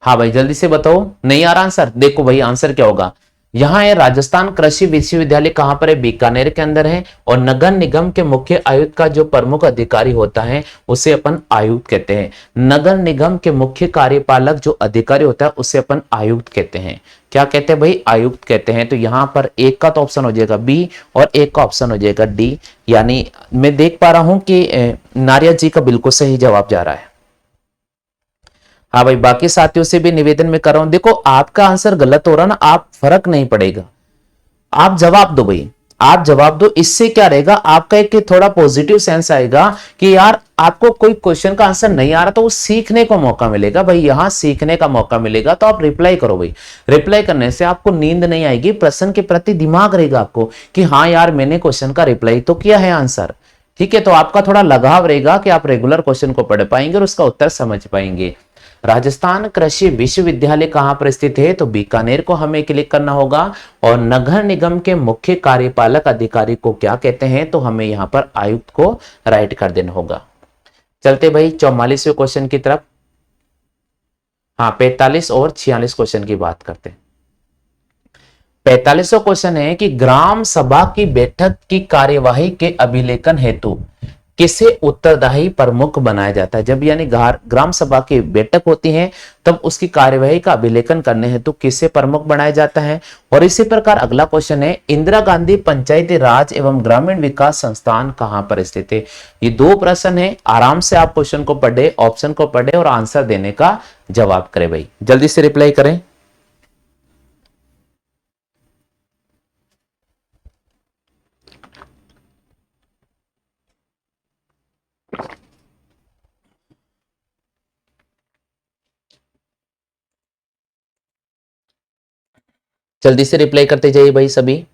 हाँ भाई जल्दी से बताओ, नहीं आ रहा आंसर? देखो भाई आंसर क्या होगा, यहां है राजस्थान कृषि विश्वविद्यालय कहां पर है? बीकानेर के अंदर है। और नगर निगम के मुख्य आयुक्त का जो प्रमुख अधिकारी होता है उसे अपन आयुक्त कहते हैं। नगर निगम के मुख्य कार्यपालक जो अधिकारी होता है उसे अपन आयुक्त कहते हैं। क्या कहते हैं भाई? आयुक्त कहते हैं। तो यहां पर एक का तो ऑप्शन हो जाएगा बी और एक का ऑप्शन हो जाएगा डी। यानी मैं देख पा रहा हूं कि नारिया जी का बिल्कुल सही जवाब जा रहा है। हाँ भाई, बाकी साथियों से भी निवेदन में कर रहा हूं, देखो आपका आंसर गलत हो रहा ना, आप फर्क नहीं पड़ेगा, आप जवाब दो भाई, आप जवाब दो। इससे क्या रहेगा, आपका एक थोड़ा पॉजिटिव सेंस आएगा कि यार आपको कोई क्वेश्चन का आंसर नहीं आ रहा तो वो सीखने को मौका मिलेगा भाई, यहां सीखने का मौका मिलेगा। तो आप रिप्लाई करो भाई। रिप्लाई करने से आपको नींद नहीं आएगी, प्रश्न के प्रति दिमाग रहेगा आपको कि हाँ यार मैंने क्वेश्चन का रिप्लाई तो किया है आंसर। ठीक है, तो आपका थोड़ा लगाव रहेगा कि आप रेगुलर क्वेश्चन को पढ़ पाएंगे और उसका उत्तर समझ पाएंगे। राजस्थान कृषि विश्वविद्यालय कहां पर स्थित है? तो बीकानेर को हमें क्लिक करना होगा। और नगर निगम के मुख्य कार्यपालक अधिकारी को क्या कहते हैं? तो हमें यहां पर आयुक्त को राइट कर देना होगा। चलते भाई 44वें क्वेश्चन की तरफ। हाँ 45 और 46 क्वेश्चन की बात करते हैं। 45वां क्वेश्चन है कि ग्राम सभा की बैठक की कार्यवाही के अभिलेखन हेतु किसे उत्तरदायी प्रमुख बनाया जाता है? जब यानी ग्राम सभा की बैठक होती है तब उसकी कार्यवाही का अभिलेखन करने हेतु किसे प्रमुख बनाया जाता है? और इसी प्रकार अगला क्वेश्चन है इंदिरा गांधी पंचायती राज एवं ग्रामीण विकास संस्थान कहां पर स्थित है? ये दो प्रश्न है, आराम से आप क्वेश्चन को पढ़े, ऑप्शन को पढ़े और आंसर देने का जवाब करें भाई, जल्दी से रिप्लाई करें। जल्दी से रिप्लाई करते जाइए भाई सभी।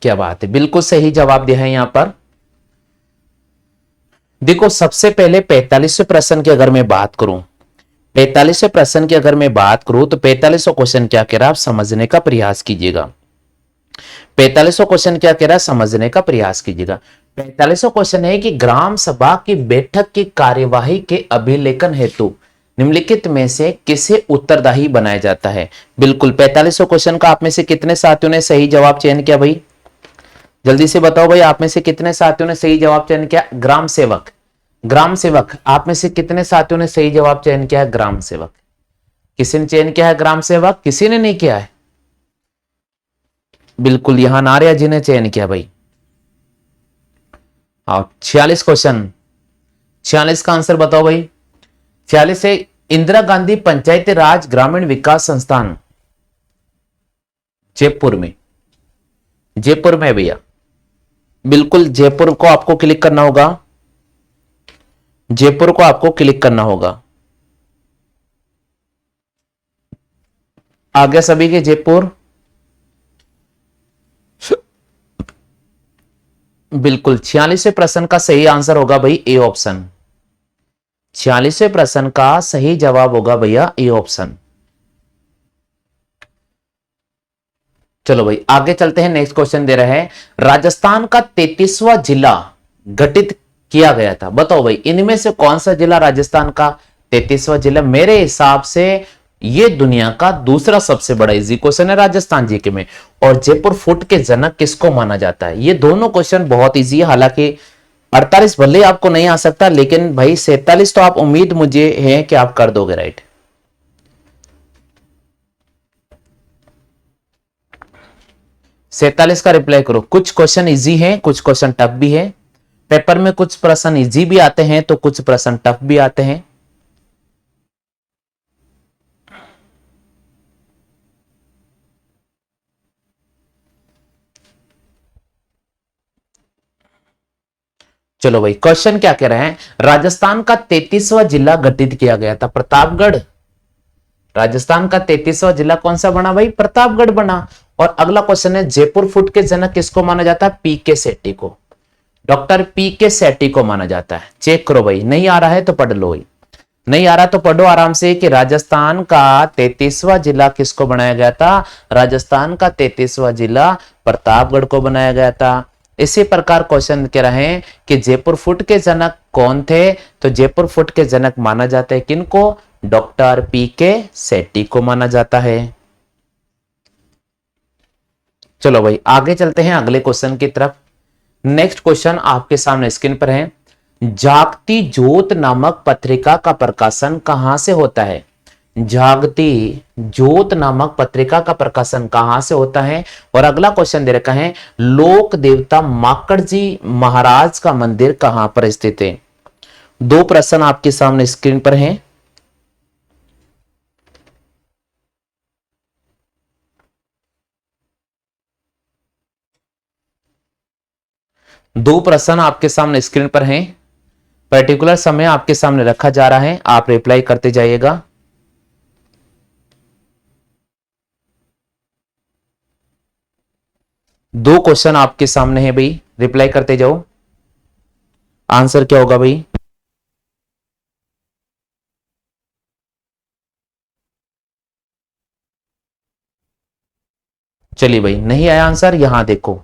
क्या बात है, बिल्कुल सही जवाब दिया है यहां पर। देखो सबसे पहले 45वें प्रश्न की अगर मैं बात करूं, 45वें प्रश्न की अगर मैं बात करूं तो 45वां क्वेश्चन क्या कह रहा है, आप समझने का प्रयास कीजिएगा। 45वां क्वेश्चन क्या कह रहा है, समझने का प्रयास कीजिएगा। 45वां क्वेश्चन है कि ग्राम सभा की बैठक की कार्यवाही के अभिलेखन हेतु निम्नलिखित में से किसे उत्तरदायी बनाया जाता है। बिल्कुल 45वां क्वेश्चन का आप में से कितने साथियों ने सही जवाब चयन किया भाई, जल्दी से बताओ भाई, आप में से कितने साथियों ने सही जवाब चयन किया। ग्राम सेवक, ग्राम सेवक, आप में से कितने साथियों ने सही जवाब चयन किया है ग्राम सेवक। किसी ने चयन किया है ग्राम सेवक, किसी ने नहीं किया है। बिल्कुल यहां नारिया जी ने चयन किया भाई। हाँ 46 क्वेश्चन, 46 का आंसर बताओ भाई। 46 है इंदिरा गांधी पंचायती राज ग्रामीण विकास संस्थान जयपुर में, जयपुर में भैया। बिल्कुल जयपुर को आपको क्लिक करना होगा, जयपुर को आपको क्लिक करना होगा। आ गया सभी के जयपुर। बिल्कुल 46वें प्रश्न का सही आंसर होगा भाई ए ऑप्शन। 46वें प्रश्न का सही जवाब होगा भैया ए ऑप्शन। चलो भाई आगे चलते हैं, नेक्स्ट क्वेश्चन दे रहे हैं राजस्थान का 33वां जिला गठित किया गया था। बताओ भाई इनमें से कौन सा जिला राजस्थान का 33वां जिला। मेरे हिसाब से ये दुनिया का दूसरा सबसे बड़ा इजी क्वेश्चन है राजस्थान जीके में। और जयपुर फुट के जनक किसको माना जाता है। ये दोनों क्वेश्चन बहुत इजी है, हालांकि 48 भले आपको नहीं आ सकता, लेकिन भाई 47 तो आप उम्मीद मुझे है कि आप कर दोगे राइट। 47 का रिप्लाई करो। कुछ क्वेश्चन इजी हैं, कुछ क्वेश्चन टफ भी है। पेपर में कुछ प्रश्न इजी भी आते हैं तो कुछ प्रश्न टफ भी आते हैं। चलो भाई क्वेश्चन क्या कह रहे हैं, राजस्थान का 33वां जिला गठित किया गया था प्रतापगढ़। राजस्थान का 33वां जिला कौन सा बना भाई, प्रतापगढ़ बना। और अगला क्वेश्चन है जयपुर फुट के जनक किसको माना जाता है, पी के सेठी को, डॉक्टर पी के सेठी को माना जाता है। चेक करो भाई, नहीं आ रहा है तो पढ़ लो भाई, नहीं आ रहा तो पढ़ो आराम से कि राजस्थान का 33वां जिला किसको बनाया गया था। राजस्थान का 33वां जिला प्रतापगढ़ को बनाया गया था। इसी प्रकार क्वेश्चन कह रहे हैं कि जयपुर फुट के जनक कौन थे, तो जयपुर फुट के जनक माना जाता है किनको, डॉक्टर पी के सेठी को माना जाता है। चलो भाई आगे चलते हैं अगले क्वेश्चन की तरफ। नेक्स्ट क्वेश्चन आपके सामने स्क्रीन पर है, जागती ज्योत नामक पत्रिका का प्रकाशन कहां से होता है। जागती ज्योत नामक पत्रिका का प्रकाशन कहां से होता है। और अगला क्वेश्चन दे रखा है, लोक देवता माकड़ जी महाराज का मंदिर कहां पर स्थित है। दो प्रश्न आपके सामने स्क्रीन पर हैं। दो प्रश्न आपके सामने स्क्रीन पर हैं, पर्टिकुलर समय आपके सामने रखा जा रहा है, आप रिप्लाई करते जाइएगा। दो क्वेश्चन आपके सामने है भाई, रिप्लाई करते जाओ। आंसर क्या होगा भाई, चलिए भाई नहीं आया आंसर, यहां देखो।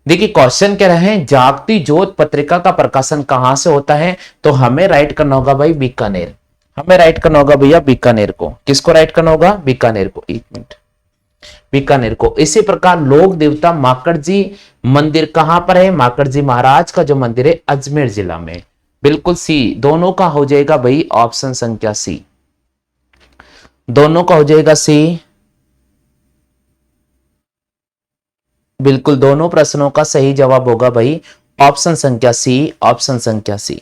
देखिए क्वेश्चन कह रहे हैं जागती ज्योत पत्रिका का प्रकाशन कहां से होता है, तो हमें राइट करना होगा भाई बीकानेर। हमें राइट करना होगा भैया बीकानेर को। किसको राइट करना होगा, बीकानेर को। एक मिनट, बीकानेर को। इसी प्रकार लोक देवता माकड़ जी मंदिर कहां पर है, माकड़ जी महाराज का जो मंदिर है अजमेर जिला में। बिल्कुल सी, दोनों का हो जाएगा भाई ऑप्शन संख्या सी, दोनों का हो जाएगा सी। बिल्कुल दोनों प्रश्नों का सही जवाब होगा भाई ऑप्शन संख्या सी, ऑप्शन संख्या सी।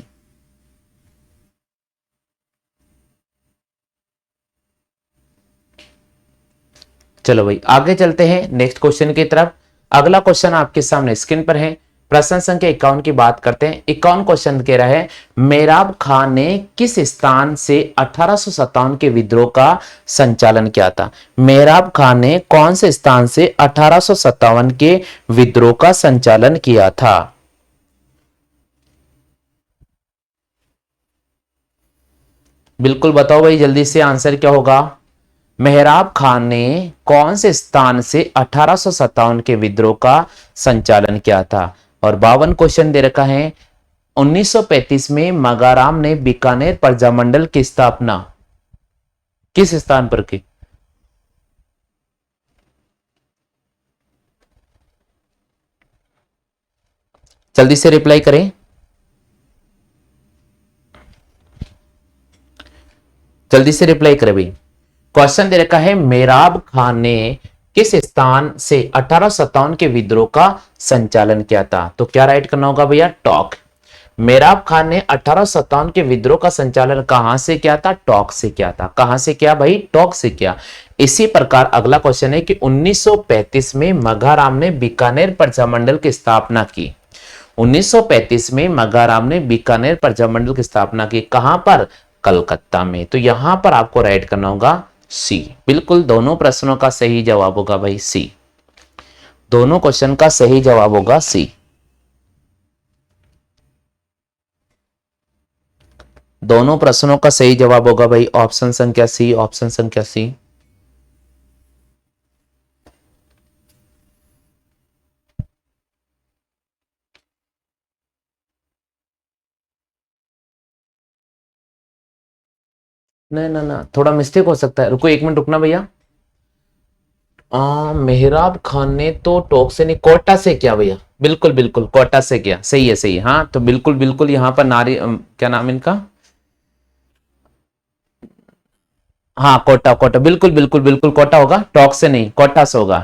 चलो भाई आगे चलते हैं नेक्स्ट क्वेश्चन की तरफ। अगला क्वेश्चन आपके सामने स्क्रीन पर है, प्रश्न संख्या 51 की बात करते हैं। 51 क्वेश्चन कह रहा है मेहराब खान ने किस स्थान से 1857 के विद्रोह का संचालन किया था। मेहराब खान ने कौन से स्थान से 1857 के विद्रोह का संचालन किया था। बिल्कुल बताओ भाई, जल्दी से आंसर क्या होगा। मेहराब खान ने कौन से स्थान से 1857 के विद्रोह का संचालन किया था। और 52 क्वेश्चन दे रखा है 1935 में मगाराम ने बीकानेर प्रजामंडल की स्थापना किस स्थान पर की। जल्दी से रिप्लाई करें, जल्दी से रिप्लाई करें भाई। क्वेश्चन दे रखा है मेहराब खान ने किस स्थान से 1857 के विद्रोह का संचालन किया था। तो क्या राइट करना होगा भैया, टॉक। मेहराब खान ने 1857 के विद्रोह का संचालन कहां से किया था, टॉक से किया था। कहां से किया भाई, टॉक से किया। इसी प्रकार अगला क्वेश्चन है कि 1935 में मघाराम ने बीकानेर प्रजामंडल की स्थापना की। 1935 में मघाराम ने बीकानेर प्रजामंडल की स्थापना की, कहां पर, कलकत्ता में। तो यहां पर आपको राइट करना होगा सी। बिल्कुल दोनों प्रश्नों का सही जवाब होगा भाई सी। दोनों क्वेश्चन का सही जवाब होगा सी। दोनों प्रश्नों का सही जवाब होगा भाई ऑप्शन संख्या सी, ऑप्शन संख्या सी। नहीं ना ना, थोड़ा मिस्टेक हो सकता है, रुको 1 मिनट रुकना भैया। मेहराब खान ने तो टोक से नहीं, कोटा से किया भैया। बिल्कुल बिल्कुल कोटा से किया, सही है सही है। हाँ तो बिल्कुल बिल्कुल यहाँ पर नारी क्या नाम इनका, हाँ कोटा कोटा, बिल्कुल बिल्कुल बिल्कुल कोटा होगा, टॉक से नहीं कोटा से होगा।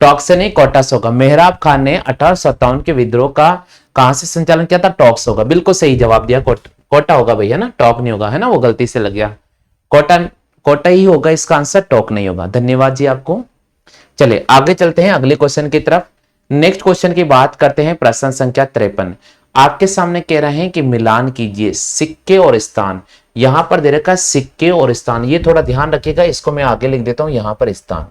टॉक से नहीं कोटा से होगा। मेहराब खान ने 1857 के विद्रोह का कहां से संचालन किया था, टॉक से होगा। बिल्कुल सही जवाब दिया, कोटा होगा भैया ना, टॉक नहीं होगा, है ना, वो गलती से लग गया। कोटा कोटा ही होगा इसका आंसर, टॉक नहीं होगा। धन्यवाद जी आपको। चलिए आगे चलते हैं अगले क्वेश्चन की तरफ। नेक्स्ट क्वेश्चन की बात करते हैं, प्रश्न संख्या 53। आपके सामने कह रहे हैं कि मिलान कीजिए सिक्के और स्थान। यहां पर दे रखा है सिक्के और स्थान, ये थोड़ा ध्यान रखिएगा, इसको मैं आगे लिख देता हूं। यहां पर स्थान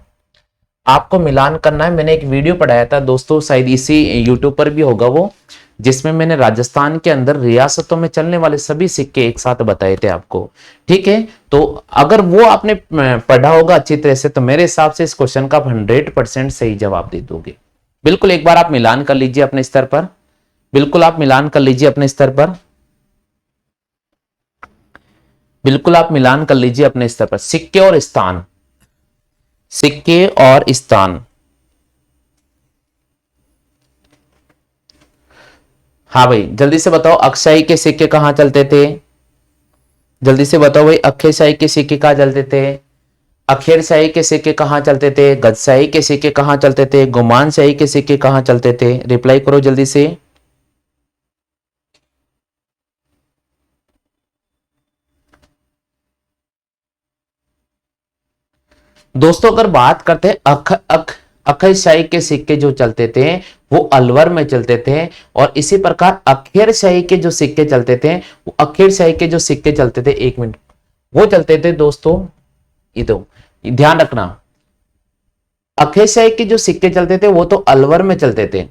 आपको मिलान करना है। मैंने एक वीडियो पढ़ाया था दोस्तों, शायद इसी यूट्यूब पर भी होगा वो, जिसमें मैंने राजस्थान के अंदर रियासतों में चलने वाले सभी सिक्के एक साथ बताए थे आपको। ठीक है, तो अगर वो आपने पढ़ा होगा अच्छी तरह से तो मेरे हिसाब से इस क्वेश्चन का 100% सही जवाब दे दोगे। बिल्कुल एक बार आप मिलान कर लीजिए अपने स्तर पर, बिल्कुल आप मिलान कर लीजिए अपने स्तर पर, बिल्कुल आप मिलान कर लीजिए अपने स्तर पर। सिक्के और स्थान, सिक्के और स्थान। हाँ भाई जल्दी से बताओ, अक्षय के सिक्के कहां चलते थे। जल्दी से बताओ भाई, अक्षय शाही के सिक्के कहां चलते थे, अखेर शाही के सिक्के कहां चलते थे, गजशाही के सिक्के कहां चलते थे, गुमान शाही के सिक्के कहां चलते थे। रिप्लाई करो जल्दी से। दोस्तों अगर बात करते हैं अक्षय शाही के सिक्के जो चलते थे वो अलवर में चलते थे, और इसी प्रकार अखेर शाही के जो सिक्के चलते थे, वो अखेर शाही के जो सिक्के चलते थे, 1 मिनट, वो चलते थे दोस्तों, ये तो ध्यान रखना, अखेर शाही के जो सिक्के चलते थे वो तो अलवर में चलते थे,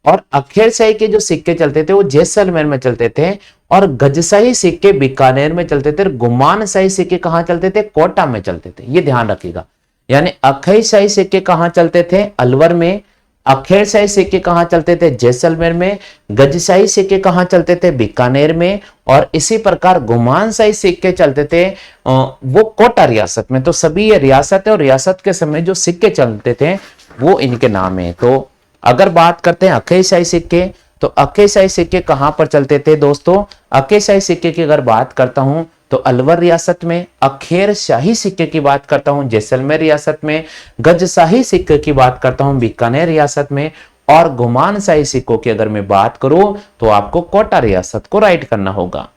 और अखेर शाही के जो सिक्के चलते थे वो जैसलमेर में चलते थे, और गजशाही सिक्के बीकानेर में चलते थे, गुमान शाही सिक्के कहां चलते थे, कोटा में चलते थे। ये ध्यान रखिएगा, यानी अखेर शाही सिक्के कहां चलते थे, अलवर में, अखेर शाही सिक्के कहां चलते थे, जैसलमेर में, गजशाही सिक्के कहां चलते थे, बीकानेर में, और इसी प्रकार गुमान शाही सिक्के चलते थे वो कोटा रियासत में। तो सभी ये रियासत है, और रियासत के समय जो सिक्के चलते थे वो इनके नाम है। तो अगर बात करते हैं अखेर शाही सिक्के, तो अखेर शाही सिक्के कहां पर चलते थे दोस्तों, अखेर शाही सिक्के की अगर बात करता हूं तो अलवर रियासत में, अखेर शाही सिक्के की बात करता हूं जैसलमेर रियासत में, गजशाही सिक्के की बात करता हूं बीकानेर रियासत में, और गुमान शाही सिक्कों की अगर मैं बात करूं तो आपको कोटा रियासत को राइट करना होगा।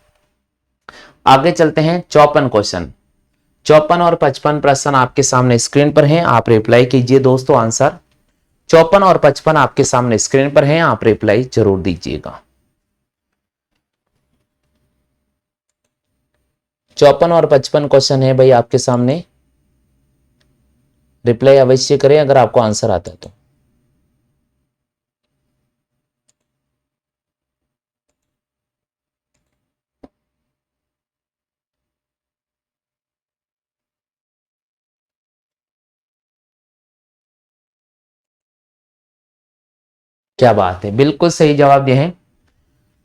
आगे चलते हैं 54 क्वेश्चन। 54 और 55 प्रश्न आपके सामने स्क्रीन पर हैं, आप रिप्लाई कीजिए दोस्तों आंसर। 54 और 55 आपके सामने स्क्रीन पर हैं, आप रिप्लाई जरूर दीजिएगा। 54 और 55 क्वेश्चन है भाई आपके सामने, रिप्लाई अवश्य करें अगर आपको आंसर आता है तो। क्या बात है, बिल्कुल सही जवाब दिए हैं।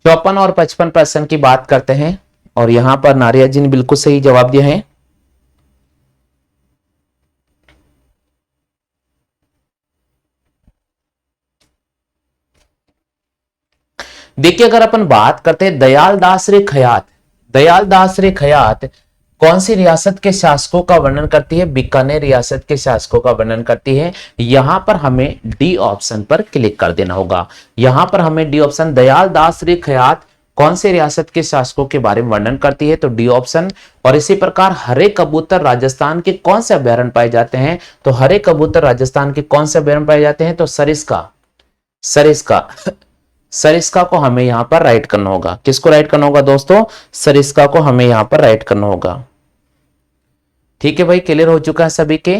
54 और 55 प्रश्न की बात करते हैं और यहां पर नारिया जी ने बिल्कुल सही जवाब दिया है। देखिए अगर अपन बात करते हैं दयाल दास रे खयात, दयाल दास रे खयात कौन सी रियासत के शासकों का वर्णन करती है? बीकानेर रियासत के शासकों का वर्णन करती है। यहां पर हमें डी ऑप्शन पर क्लिक कर देना होगा। यहां पर हमें डी ऑप्शन, दयाल दास रे खयात कौन से रियासत के शासकों के बारे में वर्णन करती है, तो डी ऑप्शन। और इसी प्रकार हरे कबूतर राजस्थान के कौन से अभ्यारण्य पाए जाते हैं, तो हरे कबूतर राजस्थान के कौन से अभ्यारण्य पाए जाते हैं, तो सरिस्का, सरिस्का, सरिस्का को हमें यहां पर राइट करना होगा। किसको राइट करना होगा दोस्तों? सरिस्का को हमें यहां पर राइट करना होगा। ठीक है भाई, क्लियर हो चुका है सभी के,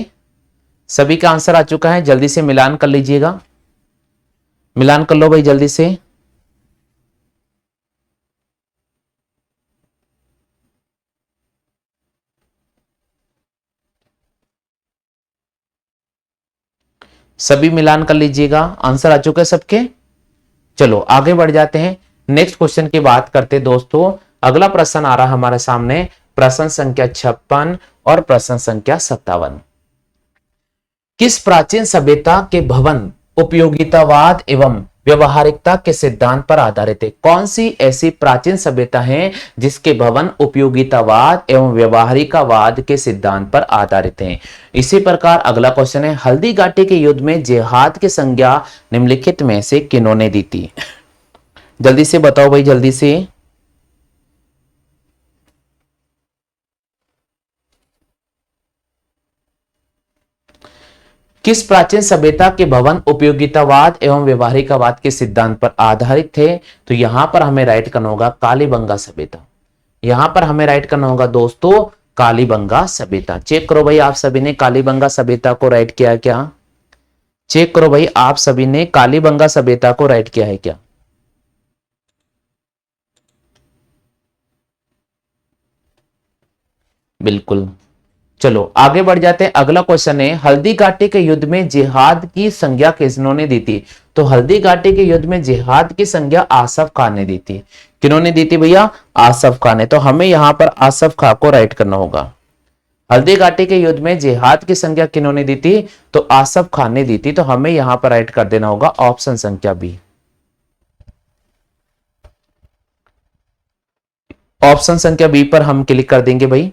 सभी का आंसर आ चुका है। जल्दी से मिलान कर लीजिएगा, मिलान कर लो भाई जल्दी से। सभी मिलान कर लीजिएगा, आंसर आ चुका है सबके। चलो आगे बढ़ जाते हैं, नेक्स्ट क्वेश्चन की बात करते हैं दोस्तों। अगला प्रश्न आ रहा है हमारे सामने, प्रश्न संख्या 56 और प्रश्न संख्या 57। किस प्राचीन सभ्यता के भवन उपयोगितावाद एवं व्यवहारिकता के सिद्धांत पर आधारित है? कौन सी ऐसी प्राचीन सभ्यता है जिसके भवन उपयोगितावाद एवं व्यवहारिकवाद के सिद्धांत पर आधारित हैं? इसी प्रकार अगला क्वेश्चन है, हल्दी घाटी के युद्ध में जिहाद की संज्ञा निम्नलिखित में से किन्होंने दी थी? जल्दी से बताओ भाई, जल्दी से। किस प्राचीन सभ्यता के भवन उपयोगितावाद एवं व्यवहारिकवाद के सिद्धांत पर आधारित थे? तो यहां पर हमें राइट करना होगा कालीबंगा सभ्यता। यहां पर हमें राइट करना होगा दोस्तों कालीबंगा सभ्यता। चेक करो भाई आप सभी ने कालीबंगा सभ्यता को राइट किया क्या? चेक करो भाई आप सभी ने कालीबंगा सभ्यता को राइट किया है क्या? बिल्कुल। चलो आगे बढ़ जाते हैं, अगला क्वेश्चन है, हल्दी घाटी के युद्ध में जिहाद की संज्ञा किन्होंने दी थी? तो हल्दी घाटी के युद्ध में जिहाद की संज्ञा आसफ खान ने दी थी। किन्होंने दी थी भैया? आसफ खान ने। तो हमें यहां पर आसफ खान को राइट करना होगा। हल्दी घाटी के युद्ध में जिहाद की संज्ञा किन्होंने दी थी? तो आसफ खान ने दी थी। तो हमें यहां पर राइट कर देना होगा ऑप्शन संख्या बी। ऑप्शन संख्या बी पर हम क्लिक कर देंगे भाई।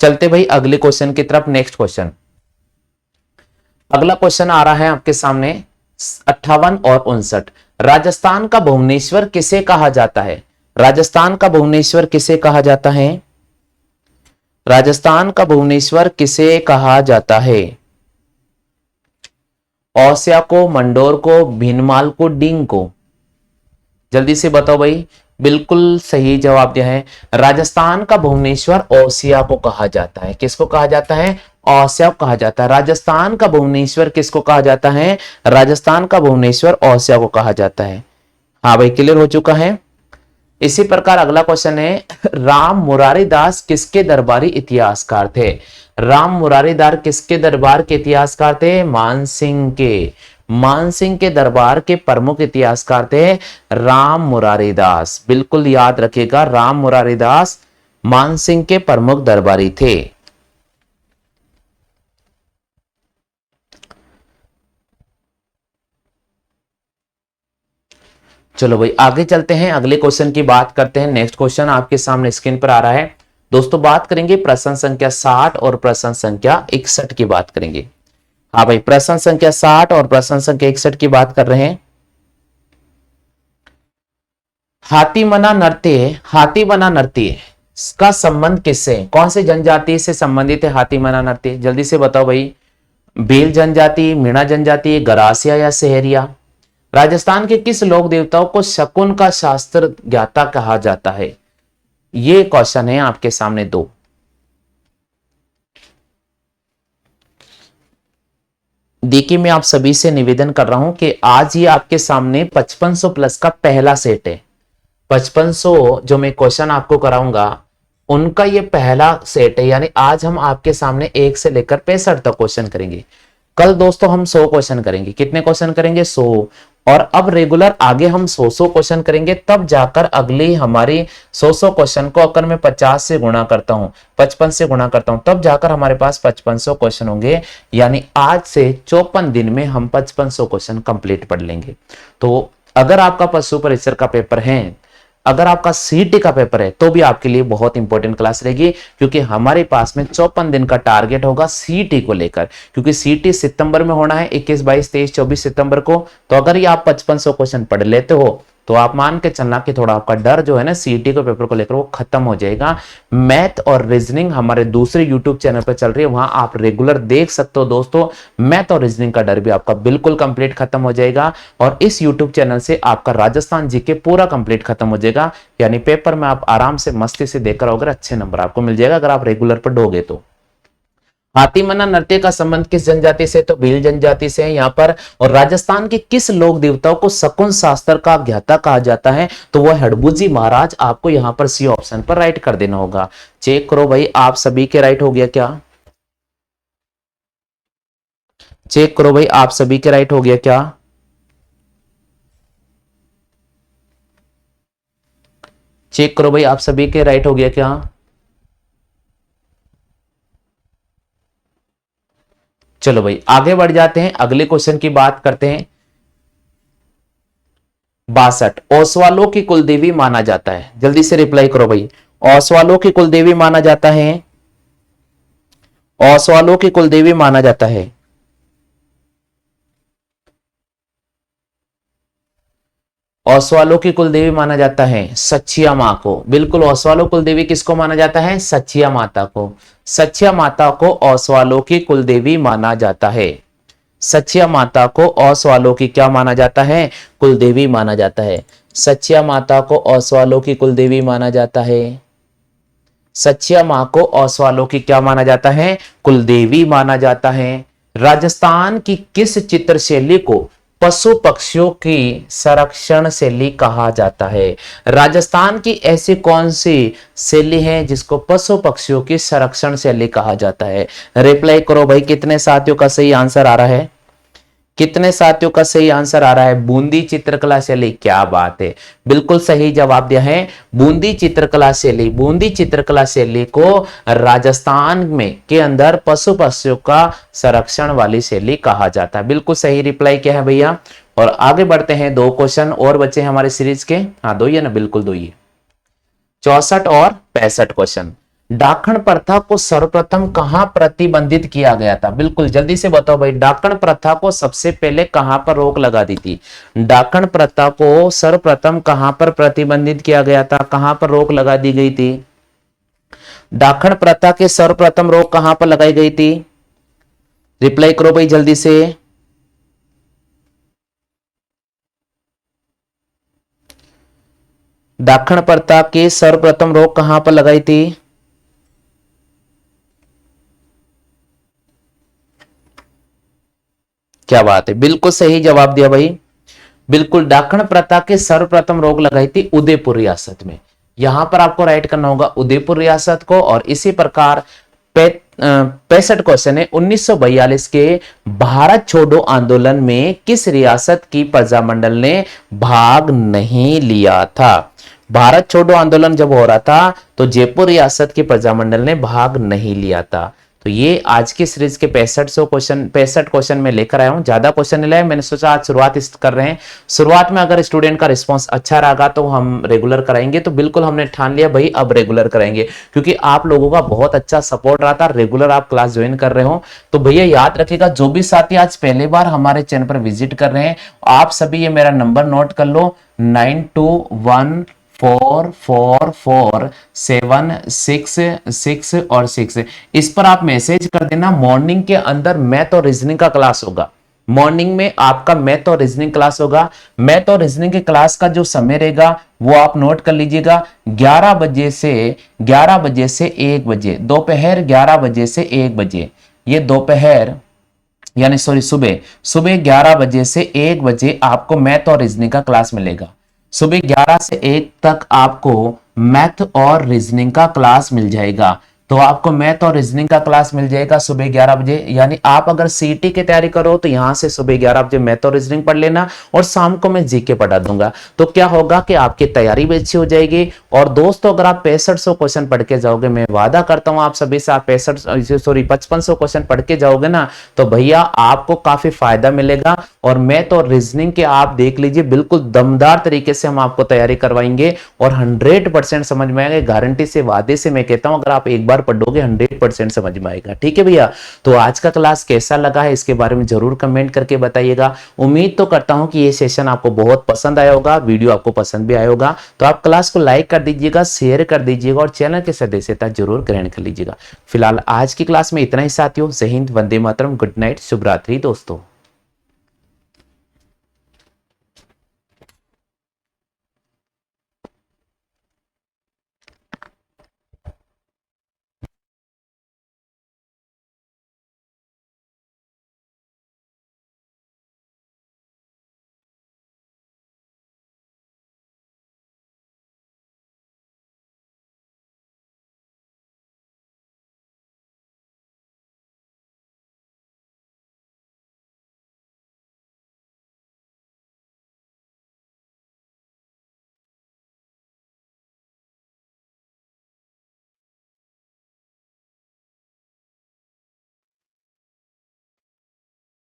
चलते भाई अगले क्वेश्चन की तरफ, नेक्स्ट क्वेश्चन। अगला क्वेश्चन आ रहा है आपके सामने 58 और 59। राजस्थान का भुवनेश्वर किसे कहा जाता है? राजस्थान का भुवनेश्वर किसे कहा जाता है? राजस्थान का भुवनेश्वर किसे कहा जाता है? औसिया को, मंडोर को, भीनमाल को, डींग को? जल्दी से बताओ भाई। बिल्कुल सही जवाब दिया है। राजस्थान का भुवनेश्वर ओसिया को कहा जाता है। किसको कहा जाता है? ओसिया को कहा जाता है। राजस्थान का भुवनेश्वर किसको कहा जाता है? राजस्थान का भुवनेश्वर ओसिया को कहा जाता है। हाँ भाई, क्लियर हो चुका है। इसी प्रकार अगला क्वेश्चन है, राम मुरारी दास किसके दरबारी इतिहासकार थे? राम मुरारी दास किसके दरबार के इतिहासकार थे? मानसिंह के। मानसिंह के दरबार के प्रमुख इतिहासकार थे राम मुरारी दास। बिल्कुल याद रखिएगा, राम मुरारी दास मानसिंह के प्रमुख दरबारी थे। चलो भाई आगे चलते हैं, अगले क्वेश्चन की बात करते हैं। नेक्स्ट क्वेश्चन आपके सामने स्क्रीन पर आ रहा है दोस्तों। बात करेंगे प्रश्न संख्या 60 और प्रश्न संख्या 61 की बात करेंगे। हाँ भाई, प्रश्न संख्या 60 और प्रश्न संख्या 61 की बात कर रहे हैं। हाथीमना नृत्य, हाथीमना नृत्य का संबंध किससे, कौन से जनजाति से संबंधित है हाथीमना नृत्य? जल्दी से बताओ भाई। भील जनजाति, मीणा जनजाति, गरासिया या सहरिया। राजस्थान के किस लोक देवताओं को शकुन का शास्त्र ज्ञाता कहा जाता है? ये क्वेश्चन है आपके सामने दो। देखिए मैं आप सभी से निवेदन कर रहा हूं कि आज ये आपके सामने 5500 प्लस का पहला सेट है। 5500 जो मैं क्वेश्चन आपको कराऊंगा उनका ये पहला सेट है, यानी आज हम आपके सामने 1 से लेकर 65 तक क्वेश्चन करेंगे। कल दोस्तों हम 100 क्वेश्चन करेंगे। कितने क्वेश्चन करेंगे? 100। और अब रेगुलर आगे हम 100 क्वेश्चन करेंगे, तब जाकर अगली हमारी 100 क्वेश्चन को अगर मैं 50 से गुणा करता हूं, 55 से गुणा करता हूं, तब जाकर हमारे पास 5500 क्वेश्चन होंगे। यानी आज से 54 दिन में हम 5500 क्वेश्चन कंप्लीट पढ़ लेंगे। तो अगर आपका पशु परिसर का पेपर है, अगर आपका सीईटी का पेपर है, तो भी आपके लिए बहुत इंपॉर्टेंट क्लास रहेगी, क्योंकि हमारे पास में 54 दिन का टारगेट होगा सीईटी को लेकर, क्योंकि सीईटी सितंबर में होना है 21, 22, 23, 24 सितंबर को। तो अगर ये आप 5500 क्वेश्चन पढ़ लेते हो तो आप मान के चलना कि थोड़ा आपका डर जो है ना सीईटी के पेपर को लेकर वो खत्म हो जाएगा। मैथ और रीजनिंग हमारे दूसरे यूट्यूब चैनल पर चल रही है, वहां आप रेगुलर देख सकते हो दोस्तों। मैथ और रीजनिंग का डर भी आपका बिल्कुल कंप्लीट खत्म हो जाएगा, और इस यूट्यूब चैनल से आपका राजस्थान जीके पूरा कंप्लीट खत्म हो जाएगा। यानी पेपर में आप आराम से मस्ती से देकर आओगे, अच्छे नंबर आपको मिल जाएगा अगर आप रेगुलर पढ़ोगे तो। हाथीमना नृत्य का संबंध किस जनजाति से? तो भील जनजाति से है यहाँ पर। और राजस्थान के किस लोक देवताओं को शकुन शास्त्र का ज्ञाता कहा जाता है? तो वह हड़बूजी महाराज। आपको यहाँ पर सी ऑप्शन पर राइट कर देना होगा। चेक करो भाई आप सभी के राइट हो गया क्या? चेक करो भाई आप सभी के राइट हो गया क्या? चेक करो भाई आप सभी के राइट हो गया क्या? चलो भाई आगे बढ़ जाते हैं, अगले क्वेश्चन की बात करते हैं। 62 ओसवालों की कुलदेवी माना जाता है। जल्दी से रिप्लाई करो भाई। ओसवालों की कुलदेवी माना जाता है। ओसवालों की कुलदेवी माना जाता है। ओसवालों की कुलदेवी माना जाता है सचिया मां को। बिल्कुल, ओसवालों कुलदेवी किसको माना जाता है? सचिया माता को। सचिया माता को ओसवालों की कुलदेवी माना जाता है। सचिया माता को ओसवालों की क्या माना जाता है? कुलदेवी माना जाता है। सचिया माता को ओसवालों की कुलदेवी माना जाता है। सचिया मां को ओसवालों की क्या माना जाता है? कुलदेवी माना जाता है। राजस्थान की किस चित्र शैली को पशु पक्षियों की संरक्षण शैली कहा जाता है? राजस्थान की ऐसी कौन सी शैली है जिसको पशु पक्षियों की संरक्षण शैली कहा जाता है? रिप्लाई करो भाई, कितने साथियों का सही आंसर आ रहा है? कितने साथियों का सही आंसर आ रहा है? बूंदी चित्रकला शैली। क्या बात है, बिल्कुल सही जवाब दिया है, बूंदी चित्रकला शैली। बूंदी चित्रकला शैली को राजस्थान में के अंदर पशु पक्षियों का संरक्षण वाली शैली कहा जाता है। बिल्कुल सही रिप्लाई क्या है भैया। और आगे बढ़ते हैं, 2 क्वेश्चन और बचे हमारे सीरीज के। हाँ 2 ही है ना? बिल्कुल 2 ही है। 64 और 65 क्वेश्चन। डाकण प्रथा को सर्वप्रथम कहां प्रतिबंधित किया गया था? बिल्कुल जल्दी से बताओ भाई, डाकण प्रथा को सबसे पहले कहां पर रोक लगा दी थी? डाकण प्रथा को सर्वप्रथम कहां पर प्रतिबंधित किया गया था? कहां पर रोक लगा दी गई थी? डाकण प्रथा के सर्वप्रथम रोक कहां पर लगाई गई थी? रिप्लाई करो भाई जल्दी से। डाकण प्रथा के सर्वप्रथम रोक कहां पर लगाई थी? क्या बात है, बिल्कुल सही जवाब दिया भाई। बिल्कुल, डाकण प्रथा के सर्वप्रथम रोक लगाई थी उदयपुर रियासत में। यहां पर आपको राइट करना होगा उदयपुर रियासत को। और इसी प्रकार 65 क्वेश्चन है, 1942 के भारत छोड़ो आंदोलन में किस रियासत की प्रजामंडल ने भाग नहीं लिया था? भारत छोड़ो आंदोलन जब हो रहा था तो जयपुर रियासत की प्रजामंडल ने भाग नहीं लिया था। तो ये आज की सीरीज के 65 क्वेश्चन में लेकर आया हूं। ज्यादा क्वेश्चन नहीं लाए, मैंने सोचा आज शुरुआत कर रहे हैं। शुरुआत में अगर स्टूडेंट का रिस्पांस अच्छा रहा तो हम रेगुलर कराएंगे। तो बिल्कुल हमने ठान लिया भाई अब रेगुलर कराएंगे, क्योंकि आप लोगों का बहुत अच्छा सपोर्ट रहा था, रेगुलर आप क्लास ज्वाइन कर रहे हो। तो भैया याद रखिएगा, जो भी साथी आज पहली बार हमारे चैनल पर विजिट कर रहे हैं, आप सभी ये मेरा नंबर नोट कर लो, 9215 4 4 4 7 6 6 और 6। इस पर आप मैसेज कर देना। मॉर्निंग के अंदर मैथ और रीजनिंग का क्लास होगा। मॉर्निंग में आपका मैथ और रीजनिंग क्लास होगा। मैथ और रीजनिंग के क्लास का जो समय रहेगा वो आप नोट कर लीजिएगा। 11 बजे से 1 बजे, दोपहर 11 बजे से 1 बजे, ये दोपहर यानी सॉरी सुबह सुबह 11 बजे से 1 बजे आपको मैथ और रीजनिंग का क्लास मिलेगा। सुबह 11 से 1 तक आपको मैथ और रीजनिंग का क्लास मिल जाएगा। तो आपको मैथ और रीजनिंग का क्लास मिल जाएगा सुबह 11 बजे। यानी आप अगर सीईटी की तैयारी करो तो यहां से सुबह 11 बजे मैथ और रीजनिंग पढ़ लेना और शाम को मैं जीके पढ़ा दूंगा। तो क्या होगा कि आपकी तैयारी भी अच्छी हो जाएगी। और दोस्तों अगर आप 6500 क्वेश्चन पढ़ के जाओगे, मैं वादा करता हूं आप सभी से, आप 5500 क्वेश्चन पढ़ के जाओगे ना तो भैया आपको काफी फायदा मिलेगा। और मैथ और रीजनिंग के आप देख लीजिए बिल्कुल दमदार तरीके से हम आपको तैयारी करवाएंगे और 100% समझ में आएगा। गारंटी से, वादे से मैं कहता हूं अगर आप एक बार पढ़ोगे 100% समझ में आएगा। ठीक है भैया, तो आज का क्लास कैसा लगा है इसके बारे में जरूर कमेंट करके बताइएगा। उम्मीद तो करता हूं कि ये सेशन आपको बहुत पसंद आया होगा, वीडियो आपको पसंद भी आया होगा। तो आप क्लास को लाइक कर दीजिएगा, शेयर कर दीजिएगा और चैनल की सदस्यता जरूर ग्रहण कर लीजिएगा। फिलहाल आज की क्लास में इतना ही साथियों। जय हिंद, वंदे मातरम, गुड नाइट, शुभ रात्रि दोस्तों।